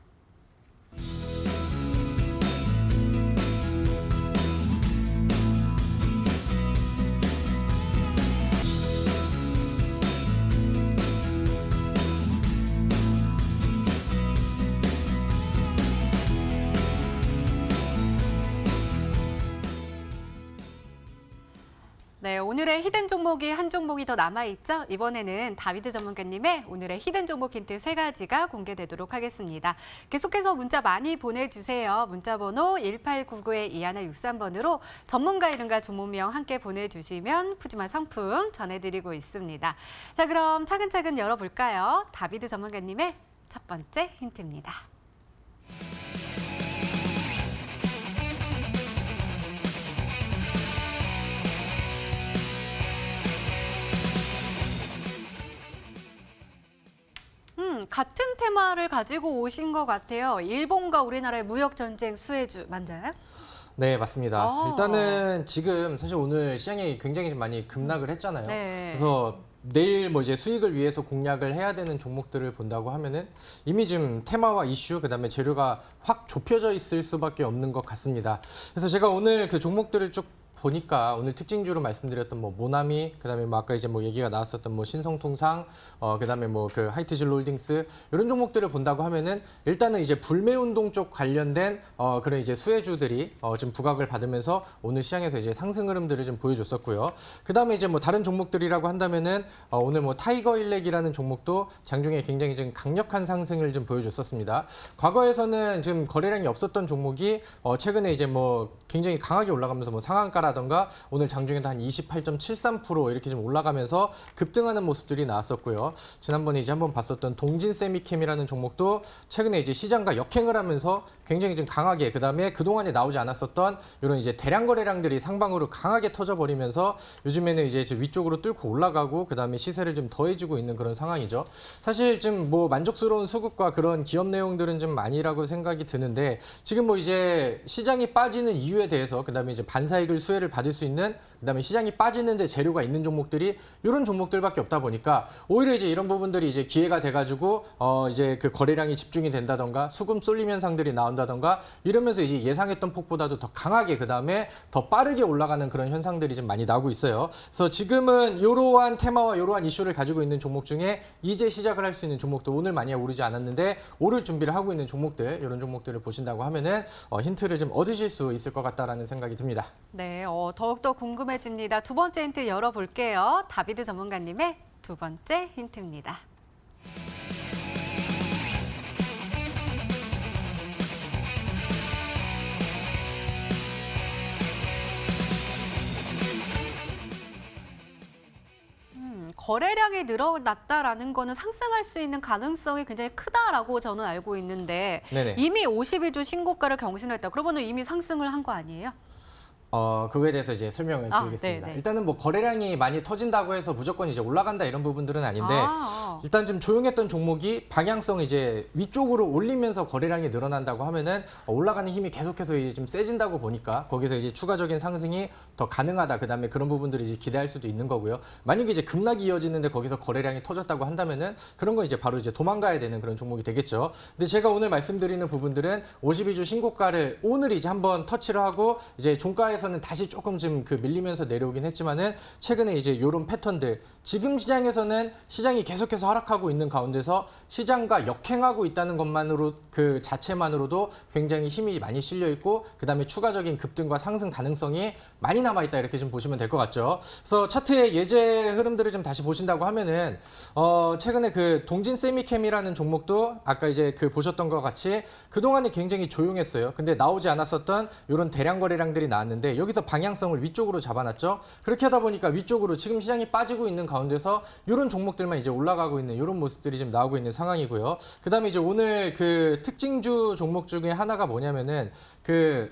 네, 오늘의 히든 종목이 한 종목이 더 남아있죠? 이번에는 다비드 전문가님의 오늘의 히든 종목 힌트 3가지가 공개되도록 하겠습니다. 계속해서 문자 많이 보내주세요. 문자번호 1899-2163번으로 전문가 이름과 종목명 함께 보내주시면 푸짐한 상품 전해드리고 있습니다. 자, 그럼 차근차근 열어볼까요? 다비드 전문가님의 첫 번째 힌트입니다. 같은 테마를 가지고 오신 것 같아요. 일본과 우리나라의 무역 전쟁 수혜주 맞나요? 네, 맞습니다. 아. 일단은 지금 사실 오늘 시장이 굉장히 좀 많이 급락을 했잖아요. 네. 그래서 내일 뭐 이제 수익을 위해서 공략을 해야 되는 종목들을 본다고 하면은 이미 좀 테마와 이슈 그다음에 재료가 확 좁혀져 있을 수밖에 없는 것 같습니다. 그래서 제가 오늘 그 종목들을 쭉 보니까 오늘 특징주로 말씀드렸던 뭐 모나미 그다음에 뭐 아까 이제 뭐 얘기가 나왔었던 뭐 신성통상 그다음에 뭐 그 하이트진롤딩스 이런 종목들을 본다고 하면은 일단은 이제 불매운동 쪽 관련된 그런 이제 수혜주들이 좀 부각을 받으면서 오늘 시장에서 이제 상승 흐름들을 좀 보여줬었고요. 그다음에 이제 뭐 다른 종목들이라고 한다면은 오늘 뭐 타이거 일렉이라는 종목도 장중에 굉장히 좀 강력한 상승을 좀 보여줬었습니다. 과거에서는 지금 거래량이 없었던 종목이 최근에 이제 뭐 굉장히 강하게 올라가면서 뭐 상한가라던가 오늘 장중에도 한 28.73% 이렇게 좀 올라가면서 급등하는 모습들이 나왔었고요. 지난번에 이제 한번 봤었던 동진 세미캠이라는 종목도 최근에 이제 시장과 역행을 하면서 굉장히 좀 강하게 그다음에 그동안에 나오지 않았었던 이런 이제 대량 거래량들이 상방으로 강하게 터져버리면서 요즘에는 이제 위쪽으로 뚫고 올라가고 그다음에 시세를 좀 더해지고 있는 그런 상황이죠. 사실 지금 뭐 만족스러운 수급과 그런 기업 내용들은 좀 아니라고 생각이 드는데 지금 뭐 이제 시장이 빠지는 이유에 대해서 그다음에 이제 반사익을 수혜를 받을 수 있는 그다음에 시장이 빠지는데 재료가 있는 종목들이 이런 종목들밖에 없다 보니까 오히려 이제 이런 부분들이 이제 기회가 돼가지고 이제 그 거래량이 집중이 된다던가 수급 쏠림 현상들이 나온다던가 이러면서 이제 예상했던 폭보다도 더 강하게 그다음에 더 빠르게 올라가는 그런 현상들이 좀 많이 나오고 있어요. 그래서 지금은 이러한 테마와 이러한 이슈를 가지고 있는 종목 중에 이제 시작을 할 수 있는 종목도 오늘 많이 오르지 않았는데 오를 준비를 하고 있는 종목들 이런 종목들을 보신다고 하면은 힌트를 좀 얻으실 수 있을 것 같다라는 생각이 듭니다. 네, 더욱더 궁금해집니다. 두 번째 힌트 열어볼게요. 다비드 전문가님의 두 번째 힌트입니다. 거래량이 늘어났다라는 거는 상승할 수 있는 가능성이 굉장히 크다라고 저는 알고 있는데 네네. 이미 52주 신고가를 경신했다. 그러면 이미 상승을 한 거 아니에요? 그거에 대해서 이제 설명을 드리겠습니다. 네네. 일단은 뭐 거래량이 많이 터진다고 해서 무조건 이제 올라간다 이런 부분들은 아닌데 일단 좀 조용했던 종목이 방향성 이제 위쪽으로 올리면서 거래량이 늘어난다고 하면은 올라가는 힘이 계속해서 이제 좀 세진다고 보니까 거기서 이제 추가적인 상승이 더 가능하다. 그다음에 그런 부분들을 이제 기대할 수도 있는 거고요. 만약에 이제 급락이 이어지는데 거기서 거래량이 터졌다고 한다면은 그런 거 이제 바로 이제 도망가야 되는 그런 종목이 되겠죠. 근데 제가 오늘 말씀드리는 부분들은 52주 신고가를 오늘 이제 한번 터치를 하고 이제 종가에서는 다시 조금 좀 그 밀리면서 내려오긴 했지만은 최근에 이제 이런 패턴들 지금 시장에서는 시장이 계속해서 하락하고 있는 가운데서 시장과 역행하고 있다는 것만으로 그 자체만으로도 굉장히 힘이 많이 실려 있고 그다음에 추가적인 급등과 상승 가능성이 많이 남아 있다 이렇게 좀 보시면 될 것 같죠. 그래서 차트의 예제 흐름들을 좀 다시 보신다고 하면은 최근에 그 동진 세미캠이라는 종목도 아까 이제 그 보셨던 것 같이 그동안에 굉장히 조용했어요. 근데 나오지 않았었던 이런 대량 거래량들이 나왔는데 여기서 방향성을 위쪽으로 잡아놨죠. 그렇게 하다 보니까 위쪽으로 지금 시장이 빠지고 있는 가운데서 이런 종목들만 이제 올라가고 있는 이런 모습들이 지금 나오고 있는 상황이고요. 그다음에 이제 오늘 그 특징주 종목 중에 하나가 뭐냐면은 그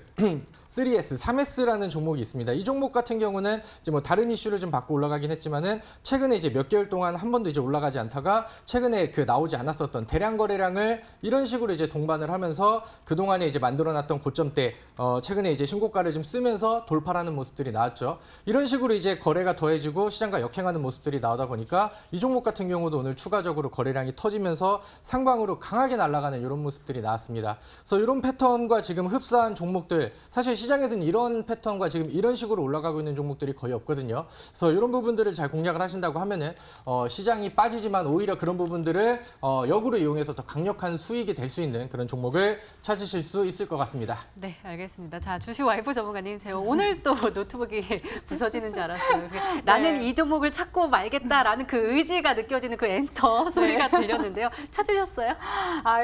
3S, 3S라는 종목이 있습니다. 이 종목 같은 경우는 이제 뭐 다른 이슈를 좀 받고 올라가긴 했지만은 최근에 이제 몇 개월 동안 한 번도 이제 올라가지 않다가 최근에 그 나오지 않았었던 대량 거래량을 이런 식으로 이제 동반을 하면서 그동안에 이제 만들어놨던 고점대 최근에 이제 신고가를 좀 쓰면서 돌파하는 모습들이 나왔죠. 이런 식으로 이제 거래가 더해지고 시장과 역행하는 모습들이 나오다 보니까 이 종목 같은 경우도 오늘 추가적으로 거래량이 터지면서 상방으로 강하게 날아가는 이런 모습들이 나왔습니다. 그래서 이런 패턴과 지금 흡사한 종목들 사실 시장에는 이런 패턴과 지금 이런 식으로 올라가고 있는 종목들이 거의 없거든요. 그래서 이런 부분들을 잘 공략을 하신다고 하면은 시장이 빠지지만 오히려 그런 부분들을 역으로 이용해서 더 강력한 수익이 될 수 있는 그런 종목을 찾으실 수 있을 것 같습니다. 네, 알겠습니다. 자, 주식 와이프 전문가님, 제가 오늘 또 노트북이 부서지는 줄 알았어요. 나는 이 종목을 찾고 말겠다라는 그 의지가 느껴지는 그 엔터 소리가 들렸는데요. 찾으셨어요?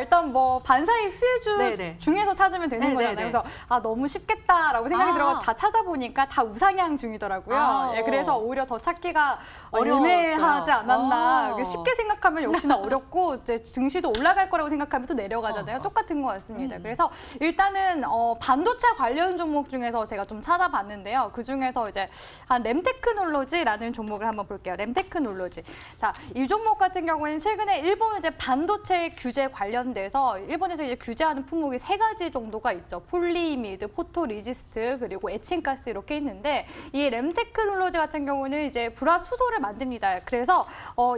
일단 뭐 반사익 수혜주 네네. 중에서 찾으면 되는 네네네. 거잖아요. 그래서 너무 쉽겠다라고 생각이 들어서 다 찾아보니까 다 우상향 중이더라고요. 예, 그래서 오히려 더 찾기가 어려웠어요. 애매하지 않았나. 쉽게 생각하면 역시나 어렵고 이제 증시도 올라갈 거라고 생각하면 또 내려가잖아요. 똑같은 것 같습니다. 그래서 일단은 반도체 관련 종목 중에서 제가 좀 찾아봤는데요. 그중에서 이제 한 램테크놀로지라는 종목을 한번 볼게요. 램테크놀로지. 자, 이 종목 같은 경우에는 최근에 일본 이제 반도체 규제 관련돼서 일본에서 이제 규제하는 품목이 3가지 정도가 있죠. 폴리이미드, 포토리지스트, 그리고 에칭가스 이렇게 있는데 이 램테크놀로지 같은 경우는 이제 불화수소를 만듭니다. 그래서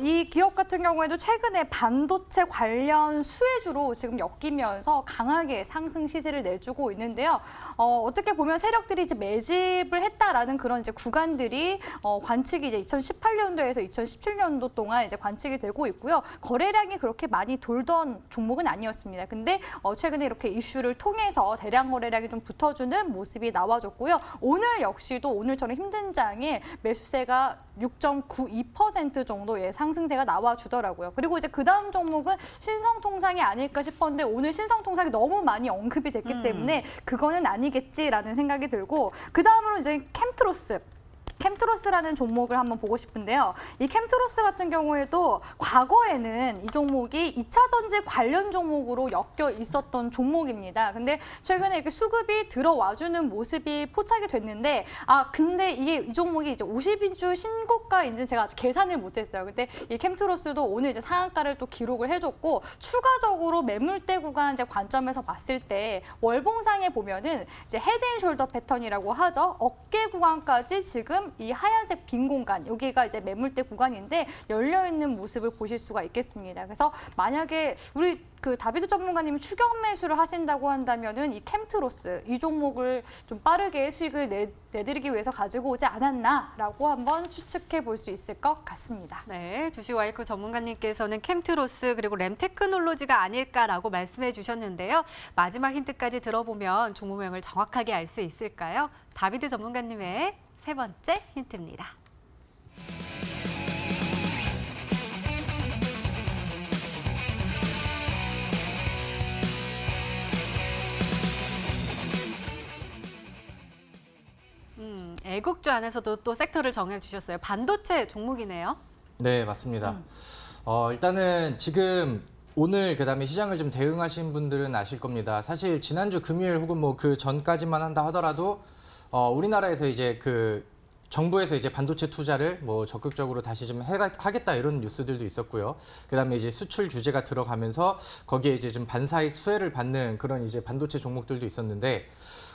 이 기업 같은 경우에도 최근에 반도체 관련 수혜주로 지금 엮이면서 강하게 상승 시세를 내주고 있는데요. 어떻게 보면 세력들이 이제 매집을 했다라는 그런 이제 구간들이 관측이 이제 2018년도에서 2017년도 동안 이제 관측이 되고 있고요. 거래량이 그렇게 많이 돌던 종목은 아니었습니다. 근데 최근에 이렇게 이슈를 통해서 대량 거래량이 좀 붙어주는 모습이 나와줬고요. 오늘 역시도 오늘처럼 힘든 장에 매수세가 6.92% 정도의 상승세가 나와주더라고요. 그리고 이제 그 다음 종목은 신성통상이 아닐까 싶었는데 오늘 신성통상이 너무 많이 언급이 됐기 때문에 그거는 아니겠지라는 생각이 들고 그 다음으로 이제 캠트로스라는 종목을 한번 보고 싶은데요. 이 캠트로스 같은 경우에도 과거에는 이 종목이 2차 전지 관련 종목으로 엮여 있었던 종목입니다. 근데 최근에 이렇게 수급이 들어와주는 모습이 포착이 됐는데 근데 이 종목이 이제 50인주 신고가인지는 제가 아직 계산을 못했어요. 근데 이 캠트로스도 오늘 이제 상한가를 또 기록을 해줬고 추가적으로 매물대 구간 이제 관점에서 봤을 때 월봉상에 보면은 이제 헤드앤숄더 패턴이라고 하죠. 어깨 구간까지 지금 이 하얀색 빈 공간, 여기가 이제 매물대 구간인데 열려있는 모습을 보실 수가 있겠습니다. 그래서 만약에 우리 다비드 전문가님이 추격 매수를 하신다고 한다면은 이 캠트로스, 이 종목을 좀 빠르게 수익을 내드리기 위해서 가지고 오지 않았나라고 한번 추측해 볼 수 있을 것 같습니다. 네, 주식와이크 전문가님께서는 캠트로스 그리고 램테크놀로지가 아닐까라고 말씀해 주셨는데요. 마지막 힌트까지 들어보면 종목명을 정확하게 알 수 있을까요? 다비드 전문가님의 3번째 힌트입니다. 애국주 안에서도 또 섹터를 정해주셨어요. 반도체 종목이네요. 네, 맞습니다. 일단은 지금 오늘 그다음에 시장을 좀 대응하신 분들은 아실 겁니다. 사실 지난주 금요일 혹은 뭐 그 전까지만 한다 하더라도 우리나라에서 이제 정부에서 이제 반도체 투자를 뭐 적극적으로 다시 좀 하겠다 이런 뉴스들도 있었고요. 그다음에 이제 수출 규제가 들어가면서 거기에 이제 좀 반사익 수혜를 받는 그런 이제 반도체 종목들도 있었는데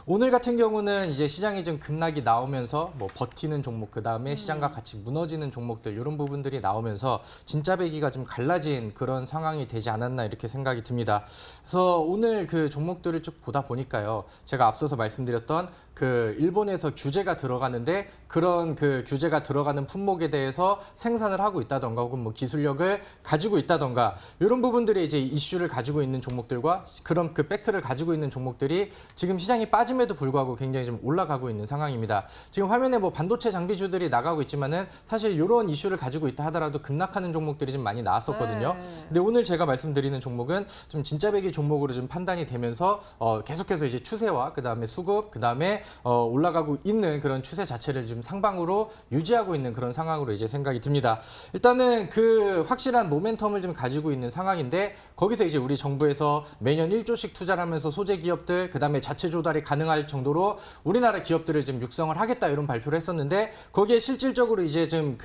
오늘 같은 경우는 이제 시장이 좀 급락이 나오면서 뭐 버티는 종목 그다음에 시장과 같이 무너지는 종목들 이런 부분들이 나오면서 진짜 배기가 좀 갈라진 그런 상황이 되지 않았나 이렇게 생각이 듭니다. 그래서 오늘 그 종목들을 쭉 보다 보니까요. 제가 앞서서 말씀드렸던 일본에서 규제가 들어가는데 그런 규제가 들어가는 품목에 대해서 생산을 하고 있다던가 혹은 뭐 기술력을 가지고 있다던가 이런 부분들이 이제 이슈를 가지고 있는 종목들과 그런 백스를 가지고 있는 종목들이 지금 시장이 빠짐에도 불구하고 굉장히 좀 올라가고 있는 상황입니다. 지금 화면에 뭐 반도체 장비주들이 나가고 있지만은 사실 이런 이슈를 가지고 있다 하더라도 급락하는 종목들이 좀 많이 나왔었거든요. 근데 오늘 제가 말씀드리는 종목은 좀 진짜 배기 종목으로 좀 판단이 되면서 계속해서 이제 추세와 그다음에 수급 그다음에 올라가고 있는 그런 추세 자체를 좀 상방으로 유지하고 있는 그런 상황으로 이제 생각이 듭니다. 일단은 확실한 모멘텀을 좀 가지고 있는 상황인데 거기서 이제 우리 정부에서 매년 1조씩 투자를 하면서 소재 기업들 그다음에 자체 조달이 가능할 정도로 우리나라 기업들을 좀 육성을 하겠다 이런 발표를 했었는데 거기에 실질적으로 이제 좀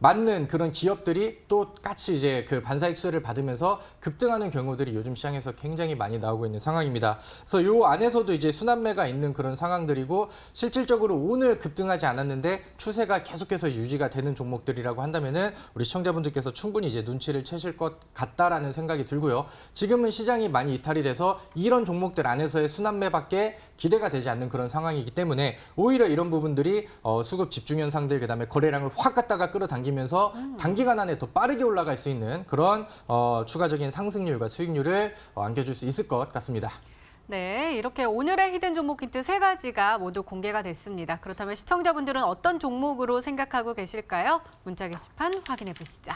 맞는 그런 기업들이 또 같이 이제 반사익 수혜를 받으면서 급등하는 경우들이 요즘 시장에서 굉장히 많이 나오고 있는 상황입니다. 그래서 요 안에서도 이제 순환매가 있는 그런 상황들이고 실질적으로 오늘 급등하지 않았는데 추세가 계속해서 유지가 되는 종목들이라고 한다면은 우리 시청자분들께서 충분히 이제 눈치를 채실 것 같다라는 생각이 들고요. 지금은 시장이 많이 이탈이 돼서 이런 종목들 안에서의 순환매밖에 기대가 되지 않는 그런 상황이기 때문에 오히려 이런 부분들이 수급 집중 현상들 그다음에 거래량을 확 갖다가 끌어당기면서 단기간 안에 더 빠르게 올라갈 수 있는 그런 추가적인 상승률과 수익률을 안겨줄 수 있을 것 같습니다. 네, 이렇게 오늘의 히든 종목 힌트 3가지가 모두 공개가 됐습니다. 그렇다면 시청자분들은 어떤 종목으로 생각하고 계실까요? 문자 게시판 확인해 보시죠.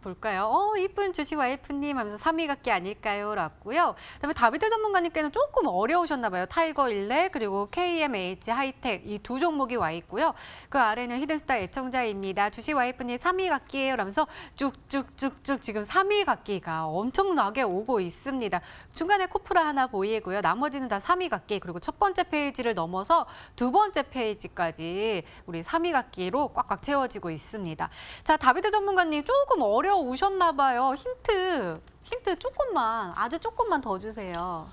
볼까요? 이쁜 주식 와이프님 하면서 3위 같기 아닐까요? 라고요. 그다음에 다비드 전문가님께는 조금 어려우셨나 봐요. 타이거 일렉 그리고 KMH 하이텍 이 두 종목이 와 있고요. 그 아래는 히든스타 애청자입니다. 주식 와이프님 3위 같기예요. 라면서 쭉쭉쭉쭉 지금 3위 같기가 엄청나게 오고 있습니다. 중간에 코프라 하나 보이고요. 나머지는 다 3위 같기 그리고 첫 번째 페이지를 넘어서 두 번째 페이지까지 우리 3위 같기로 꽉꽉 채워지고 있습니다. 자, 다비드 전문가님 조금 어려우셨나 봐요. 힌트 조금만, 아주 조금만 더 주세요.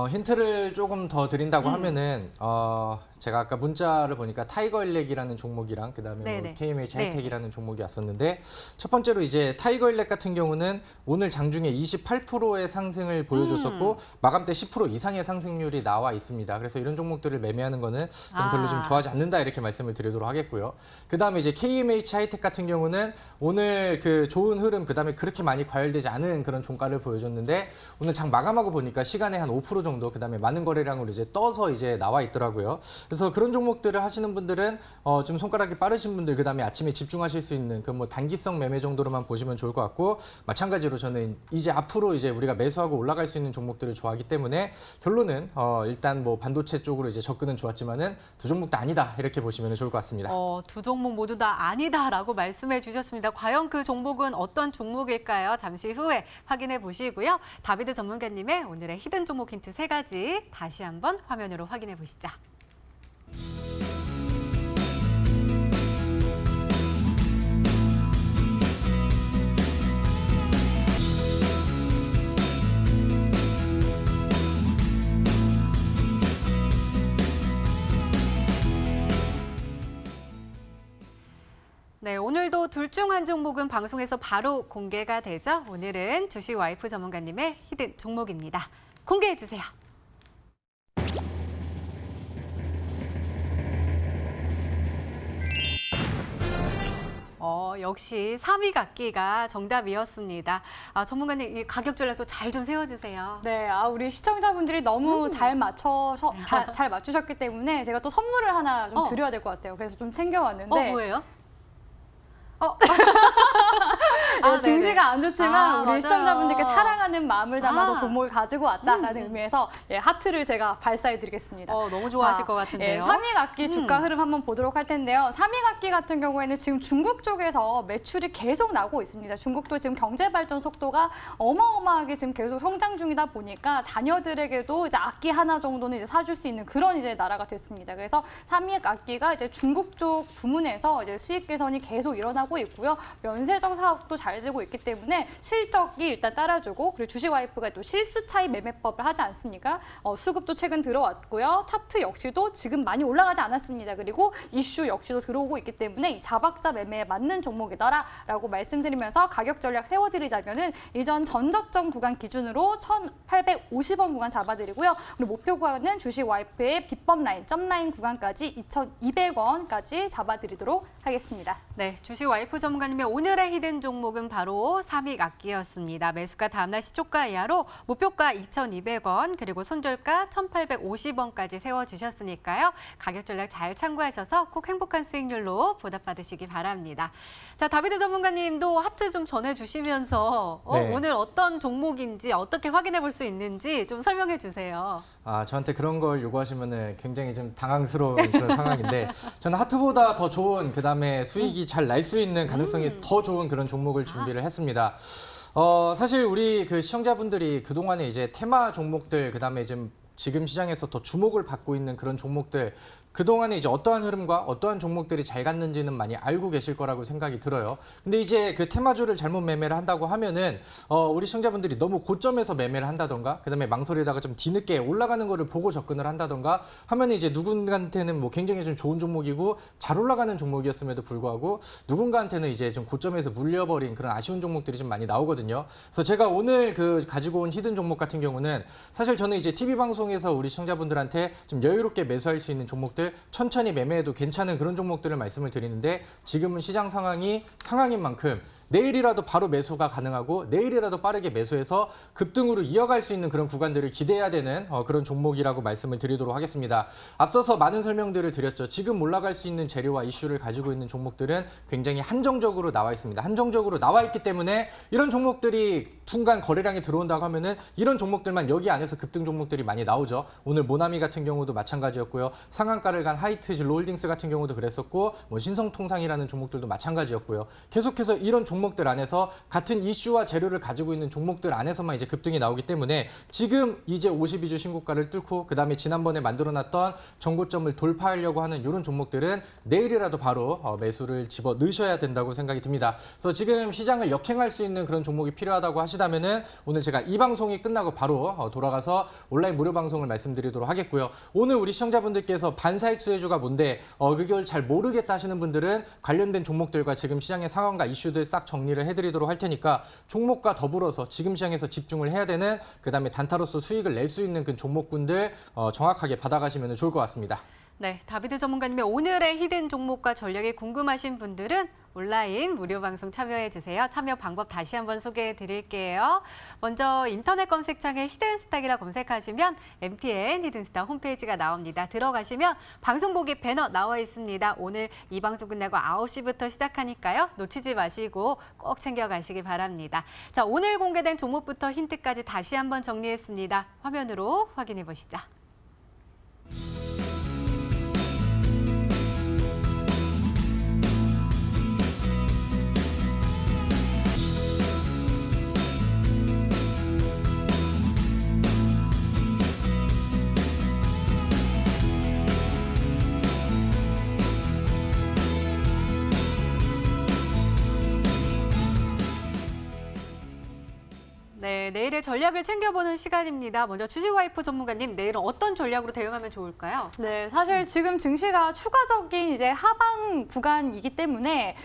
힌트를 조금 더 드린다고 하면은 제가 아까 문자를 보니까 타이거 일렉이라는 종목이랑 그다음에 뭐 네네. KMH 네. 하이텍이라는 종목이 왔었는데 첫 번째로 이제 타이거 일렉 같은 경우는 오늘 장중에 28%의 상승을 보여줬었고 마감 때 10% 이상의 상승률이 나와 있습니다. 그래서 이런 종목들을 매매하는 거는 좀 별로 좀 좋아하지 않는다 이렇게 말씀을 드리도록 하겠고요. 그다음에 이제 KMH 하이텍 같은 경우는 오늘 그 좋은 흐름 그다음에 그렇게 많이 과열되지 않은 그런 종가를 보여줬는데 오늘 장 마감하고 보니까 시간에 한 5% 정도 그다음에 많은 거래량으로 이제 떠서 이제 나와 있더라고요. 그래서 그런 종목들을 하시는 분들은 좀 손가락이 빠르신 분들 그다음에 아침에 집중하실 수 있는 그 뭐 단기성 매매 정도로만 보시면 좋을 것 같고 마찬가지로 저는 이제 앞으로 이제 우리가 매수하고 올라갈 수 있는 종목들을 좋아하기 때문에 결론은 일단 뭐 반도체 쪽으로 이제 접근은 좋았지만은 두 종목 다 아니다 이렇게 보시면 좋을 것 같습니다. 두 종목 모두 다 아니다라고 말씀해 주셨습니다. 과연 그 종목은 어떤 종목일까요? 잠시 후에 확인해 보시고요. 다비드 전문가님의 오늘의 히든 종목 힌트 3가지 다시 한번 화면으로 확인해 보시죠. 네, 오늘도 둘 중 한 종목은 방송에서 바로 공개가 되죠. 오늘은 주식 와이프 전문가님의 히든 종목입니다. 공개해 주세요. 역시 3위 갖기가 정답이었습니다. 전문가님 이 가격 전략도 잘 좀 세워주세요. 네, 우리 시청자분들이 너무 잘 맞추셨기 때문에 제가 또 선물을 하나 좀 드려야 될 것 같아요. 그래서 좀 챙겨왔는데. 뭐예요? 네, 증시가 안 좋지만 우리 맞아요. 시청자분들께 사랑하는 마음을 담아서 아. 종목을 가지고 왔다라는 의미에서 하트를 제가 발사해드리겠습니다. 너무 좋아하실 것 같은데요. 3위 갖기 주가 흐름 한번 보도록 할 텐데요. 3위 갖기 같은 경우에는 지금 중국 쪽에서 매출이 계속 나오고 있습니다. 중국도 지금 경제 발전 속도가 어마어마하게 지금 계속 성장 중이다 보니까 자녀들에게도 이제 악기 하나 정도는 이제 사줄 수 있는 그런 이제 나라가 됐습니다. 그래서 3위 갖기가 이제 중국 쪽 부문에서 이제 수익 개선이 계속 일어나고 있고요. 면세점 사업도 잘 되고 있기 때문에 실적이 일단 따라주고 그리고 주식 와이프가 또 실수 차익 매매법을 하지 않습니까? 수급도 최근 들어왔고요. 차트 역시도 지금 많이 올라가지 않았습니다. 그리고 이슈 역시도 들어오고 있기 때문에 이 4박자 매매에 맞는 종목이다라고 말씀드리면서 가격 전략 세워드리자면은 이전 전저점 구간 기준으로 1,850원 구간 잡아드리고요. 그리고 목표 구간은 주식 와이프의 비법 라인, 점 라인 구간까지 2,200원까지 잡아드리도록 하겠습니다. 네, 주식 와이프 전문가님의 오늘의 히든 종목은 바로 3위 악기였습니다. 매수가 다음날 시초가 이하로 목표가 2,200원 그리고 손절가 1,850원까지 세워주셨으니까요. 가격 전략 잘 참고하셔서 꼭 행복한 수익률로 보답받으시기 바랍니다. 자, 다비드 전문가님도 하트 좀 전해주시면서 네. 오늘 어떤 종목인지 어떻게 확인해 볼 수 있는지 좀 설명해 주세요. 저한테 그런 걸 요구하시면은 굉장히 좀 당황스러운 그런 상황인데 저는 하트보다 더 좋은 그다음에 수익이 잘 날 수 있는 가능성이 더 좋은 그런 종목을 준비를 했습니다. 사실 우리 그 시청자분들이 그동안에 이제 테마 종목들 그다음에 지금 시장에서 더 주목을 받고 있는 그런 종목들 그동안에 이제 어떠한 흐름과 어떠한 종목들이 잘 갔는지는 많이 알고 계실 거라고 생각이 들어요. 근데 이제 그 테마주를 잘못 매매를 한다고 하면은 우리 시청자분들이 너무 고점에서 매매를 한다던가 그다음에 망설이다가 좀 뒤늦게 올라가는 거를 보고 접근을 한다던가 하면 이제 누군가한테는 뭐 굉장히 좀 좋은 종목이고 잘 올라가는 종목이었음에도 불구하고 누군가한테는 이제 좀 고점에서 물려버린 그런 아쉬운 종목들이 좀 많이 나오거든요. 그래서 제가 오늘 그 가지고 온 히든 종목 같은 경우는 사실 저는 이제 TV 방송에서 우리 시청자분들한테 좀 여유롭게 매수할 수 있는 종목들 천천히 매매해도 괜찮은 그런 종목들을 말씀을 드리는데 지금은 시장 상황인 만큼 내일이라도 바로 매수가 가능하고 내일이라도 빠르게 매수해서 급등으로 이어갈 수 있는 그런 구간들을 기대해야 되는 그런 종목이라고 말씀을 드리도록 하겠습니다. 앞서서 많은 설명들을 드렸죠. 지금 올라갈 수 있는 재료와 이슈를 가지고 있는 종목들은 굉장히 한정적으로 나와 있습니다. 한정적으로 나와 있기 때문에 이런 종목들이 순간 거래량이 들어온다고 하면은 이런 종목들만 여기 안에서 급등 종목들이 많이 나오죠. 오늘 모나미 같은 경우도 마찬가지였고요. 상한가를 간 하이트진로 홀딩스 같은 경우도 그랬었고 뭐 신성통상이라는 종목들도 마찬가지였고요. 계속해서 이런 종목들 안에서 같은 이슈와 재료를 가지고 있는 종목들 안에서만 이제 급등이 나오기 때문에 지금 이제 52주 신고가를 뚫고 그다음에 지난번에 만들어놨던 정고점을 돌파하려고 하는 이런 종목들은 내일이라도 바로 매수를 집어 넣으셔야 된다고 생각이 듭니다. 그래서 지금 시장을 역행할 수 있는 그런 종목이 필요하다고 하시다면은 오늘 제가 이 방송이 끝나고 바로 돌아가서 온라인 무료 방송을 말씀드리도록 하겠고요. 오늘 우리 시청자분들께서 반사익 수혜주가 뭔데 그걸 잘 모르겠다 하시는 분들은 관련된 종목들과 지금 시장의 상황과 이슈들 싹 정리를 해드리도록 할 테니까 종목과 더불어서 지금 시장에서 집중을 해야 되는 그다음에 단타로서 수익을 낼 수 있는 그 종목군들 정확하게 받아가시면 좋을 것 같습니다. 네, 다비드 전문가님의 오늘의 히든 종목과 전략이 궁금하신 분들은 온라인 무료 방송 참여해 주세요. 참여 방법 다시 한번 소개해 드릴게요. 먼저 인터넷 검색창에 히든스탁이라 검색하시면 MTN 히든스탁 홈페이지가 나옵니다. 들어가시면 방송 보기 배너 나와 있습니다. 오늘 이 방송 끝나고 9시부터 시작하니까요. 놓치지 마시고 꼭 챙겨가시기 바랍니다. 자, 오늘 공개된 종목부터 힌트까지 다시 한번 정리했습니다. 화면으로 확인해 보시죠. 네, 내일의 전략을 챙겨보는 시간입니다. 먼저 주식와이프 전문가님, 내일은 어떤 전략으로 대응하면 좋을까요? 네, 사실 지금 증시가 추가적인 이제 하방 구간이기 때문에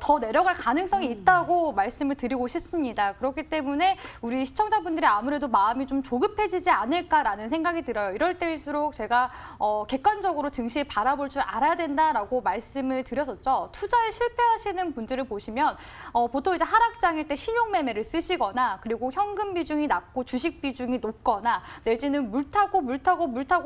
더 내려갈 가능성이 있다고 말씀을 드리고 싶습니다. 그렇기 때문에 우리 시청자분들이 아무래도 마음이 좀 조급해지지 않을까라는 생각이 들어요. 이럴 때일수록 제가 객관적으로 증시 바라볼 줄 알아야 된다라고 말씀을 드렸었죠. 투자에 실패하시는 분들을 보시면 보통 이제 하락장일 때 신용 매매를 쓰시거나 그리고 현금 비중이 낮고 주식 비중이 높거나 내지는 물 타고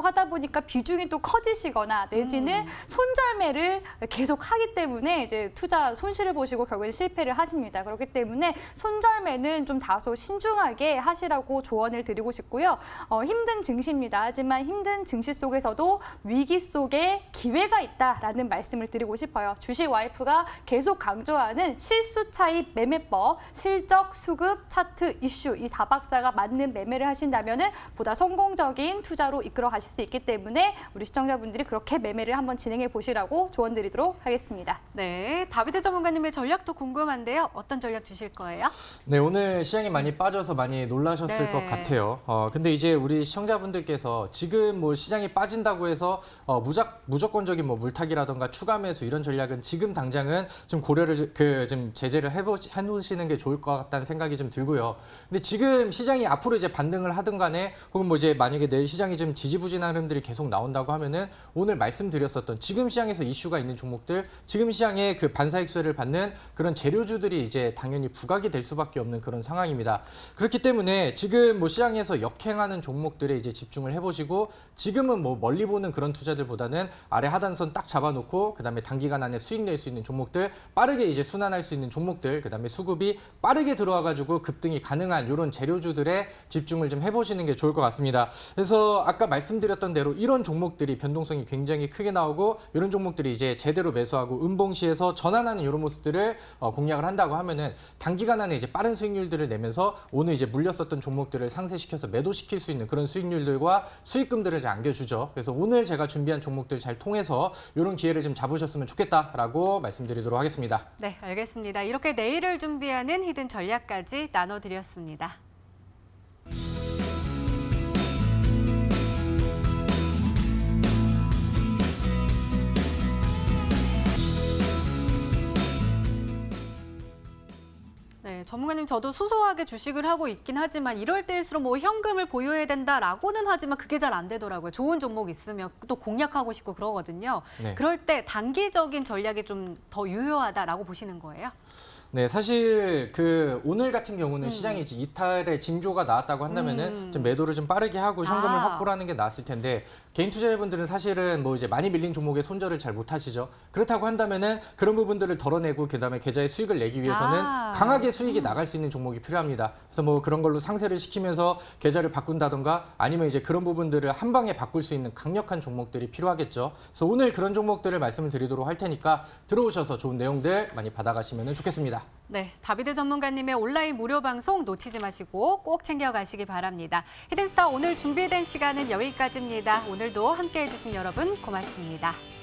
하다 보니까 비중이 또 커지시거나 내지는 손절매를 계속 하기 때문에 이제 투자 손실을 보시고 결국엔 실패를 하십니다. 그렇기 때문에 손절매는 좀 다소 신중하게 하시라고 조언을 드리고 싶고요. 힘든 증시입니다. 하지만 힘든 증시 속에서도 위기 속에 기회가 있다라는 말씀을 드리고 싶어요. 주식 와이프가 계속 강조하는 실수 차익 매매법, 실적, 수급, 차트, 이슈 이 4박자가 맞는 매매를 하신다면은 보다 성공적인 투자로 이끌어 가실 수 있기 때문에 우리 시청자분들이 그렇게 매매를 한번 진행해 보시라고 조언드리도록 하겠습니다. 네, 다비드 전문가님의 전략도 궁금한데요. 어떤 전략 주실 거예요? 네, 오늘 시장이 많이 빠져서 많이 놀라셨을 네. 것 같아요. 근데 이제 우리 시청자분들께서 지금 뭐 시장이 빠진다고 해서 무조건적인 뭐 물타기라던가 추가 매수 이런 전략은 지금 당장은 좀 고려를 좀 제재를 해놓으시는 게 좋을 것 같다는 생각이 좀 들고요. 근데 지금 시장이 앞으로 이제 반등을 하든 간에 혹은 뭐 이제 만약에 내일 시장이 좀 지지부진한 흐름들이 계속 나온다고 하면은 오늘 말씀드렸었던 지금 시장에서 이슈가 있는 종목들, 지금 시장에 그 반사익 수혜를 받는 그런 재료주들이 이제 당연히 부각이 될 수밖에 없는 그런 상황입니다. 그렇기 때문에 지금 뭐 시장에서 역행하는 종목들에 이제 집중을 해보시고 지금은 뭐 멀리 보는 그런 투자들보다는 아래 하단선 딱 잡아놓고 그다음에 단기간 안에 수익 낼 수 있는 종목들, 빠르게 이제 순환할 수 있는 종목들, 그다음에 수급이 빠르게 들어와가지고 급등이 가능한 이런 재료주들에 집중을 좀 해보시는 게 좋을 것 같습니다. 그래서 아까 말씀드렸던 대로 이런 종목들이 변동성이 굉장히 크게 나오고 이런 종목들이 이제 제대로 매수하고 음봉시에서 전환하는 이런 모습들을 공략을 한다고 하면은 단기간 안에 이제 빠른 수익률들을 내면서 오늘 이제 물렸었던 종목들을 상쇄시켜서 매도시킬 수 있는 그런 수익률들과 수익금들을 이제 안겨주죠. 그래서 오늘 제가 준비한 종목들 잘 통해서 이런 기회를 좀 잡으셨으면 좋겠다라고 말씀드리도록 하겠습니다. 네, 알겠습니다. 이렇게 내일을 준비하는 히든 전략까지 나눠드렸습니다. 네, 전문가님 저도 소소하게 주식을 하고 있긴 하지만 이럴 때일수록 뭐 현금을 보유해야 된다라고는 하지만 그게 잘 안 되더라고요. 좋은 종목 있으면 또 공략하고 싶고 그러거든요. 네. 그럴 때 단기적인 전략이 좀 더 유효하다라고 보시는 거예요? 네, 사실 그 오늘 같은 경우는 시장이 이제 이탈의 징조가 나왔다고 한다면은 좀 매도를 좀 빠르게 하고 현금을 확보를 하는 게 나았을 텐데 개인 투자자분들은 사실은 뭐 이제 많이 밀린 종목에 손절을 잘 못하시죠. 그렇다고 한다면은 그런 부분들을 덜어내고 그다음에 계좌에 수익을 내기 위해서는 강하게 수익이 나갈 수 있는 종목이 필요합니다. 그래서 뭐 그런 걸로 상세를 시키면서 계좌를 바꾼다던가 아니면 이제 그런 부분들을 한 방에 바꿀 수 있는 강력한 종목들이 필요하겠죠. 그래서 오늘 그런 종목들을 말씀을 드리도록 할 테니까 들어오셔서 좋은 내용들 많이 받아가시면 좋겠습니다. 네, 다비드 전문가님의 온라인 무료 방송 놓치지 마시고 꼭 챙겨가시기 바랍니다. 히든스타 오늘 준비된 시간은 여기까지입니다. 오늘도 함께해 주신 여러분 고맙습니다.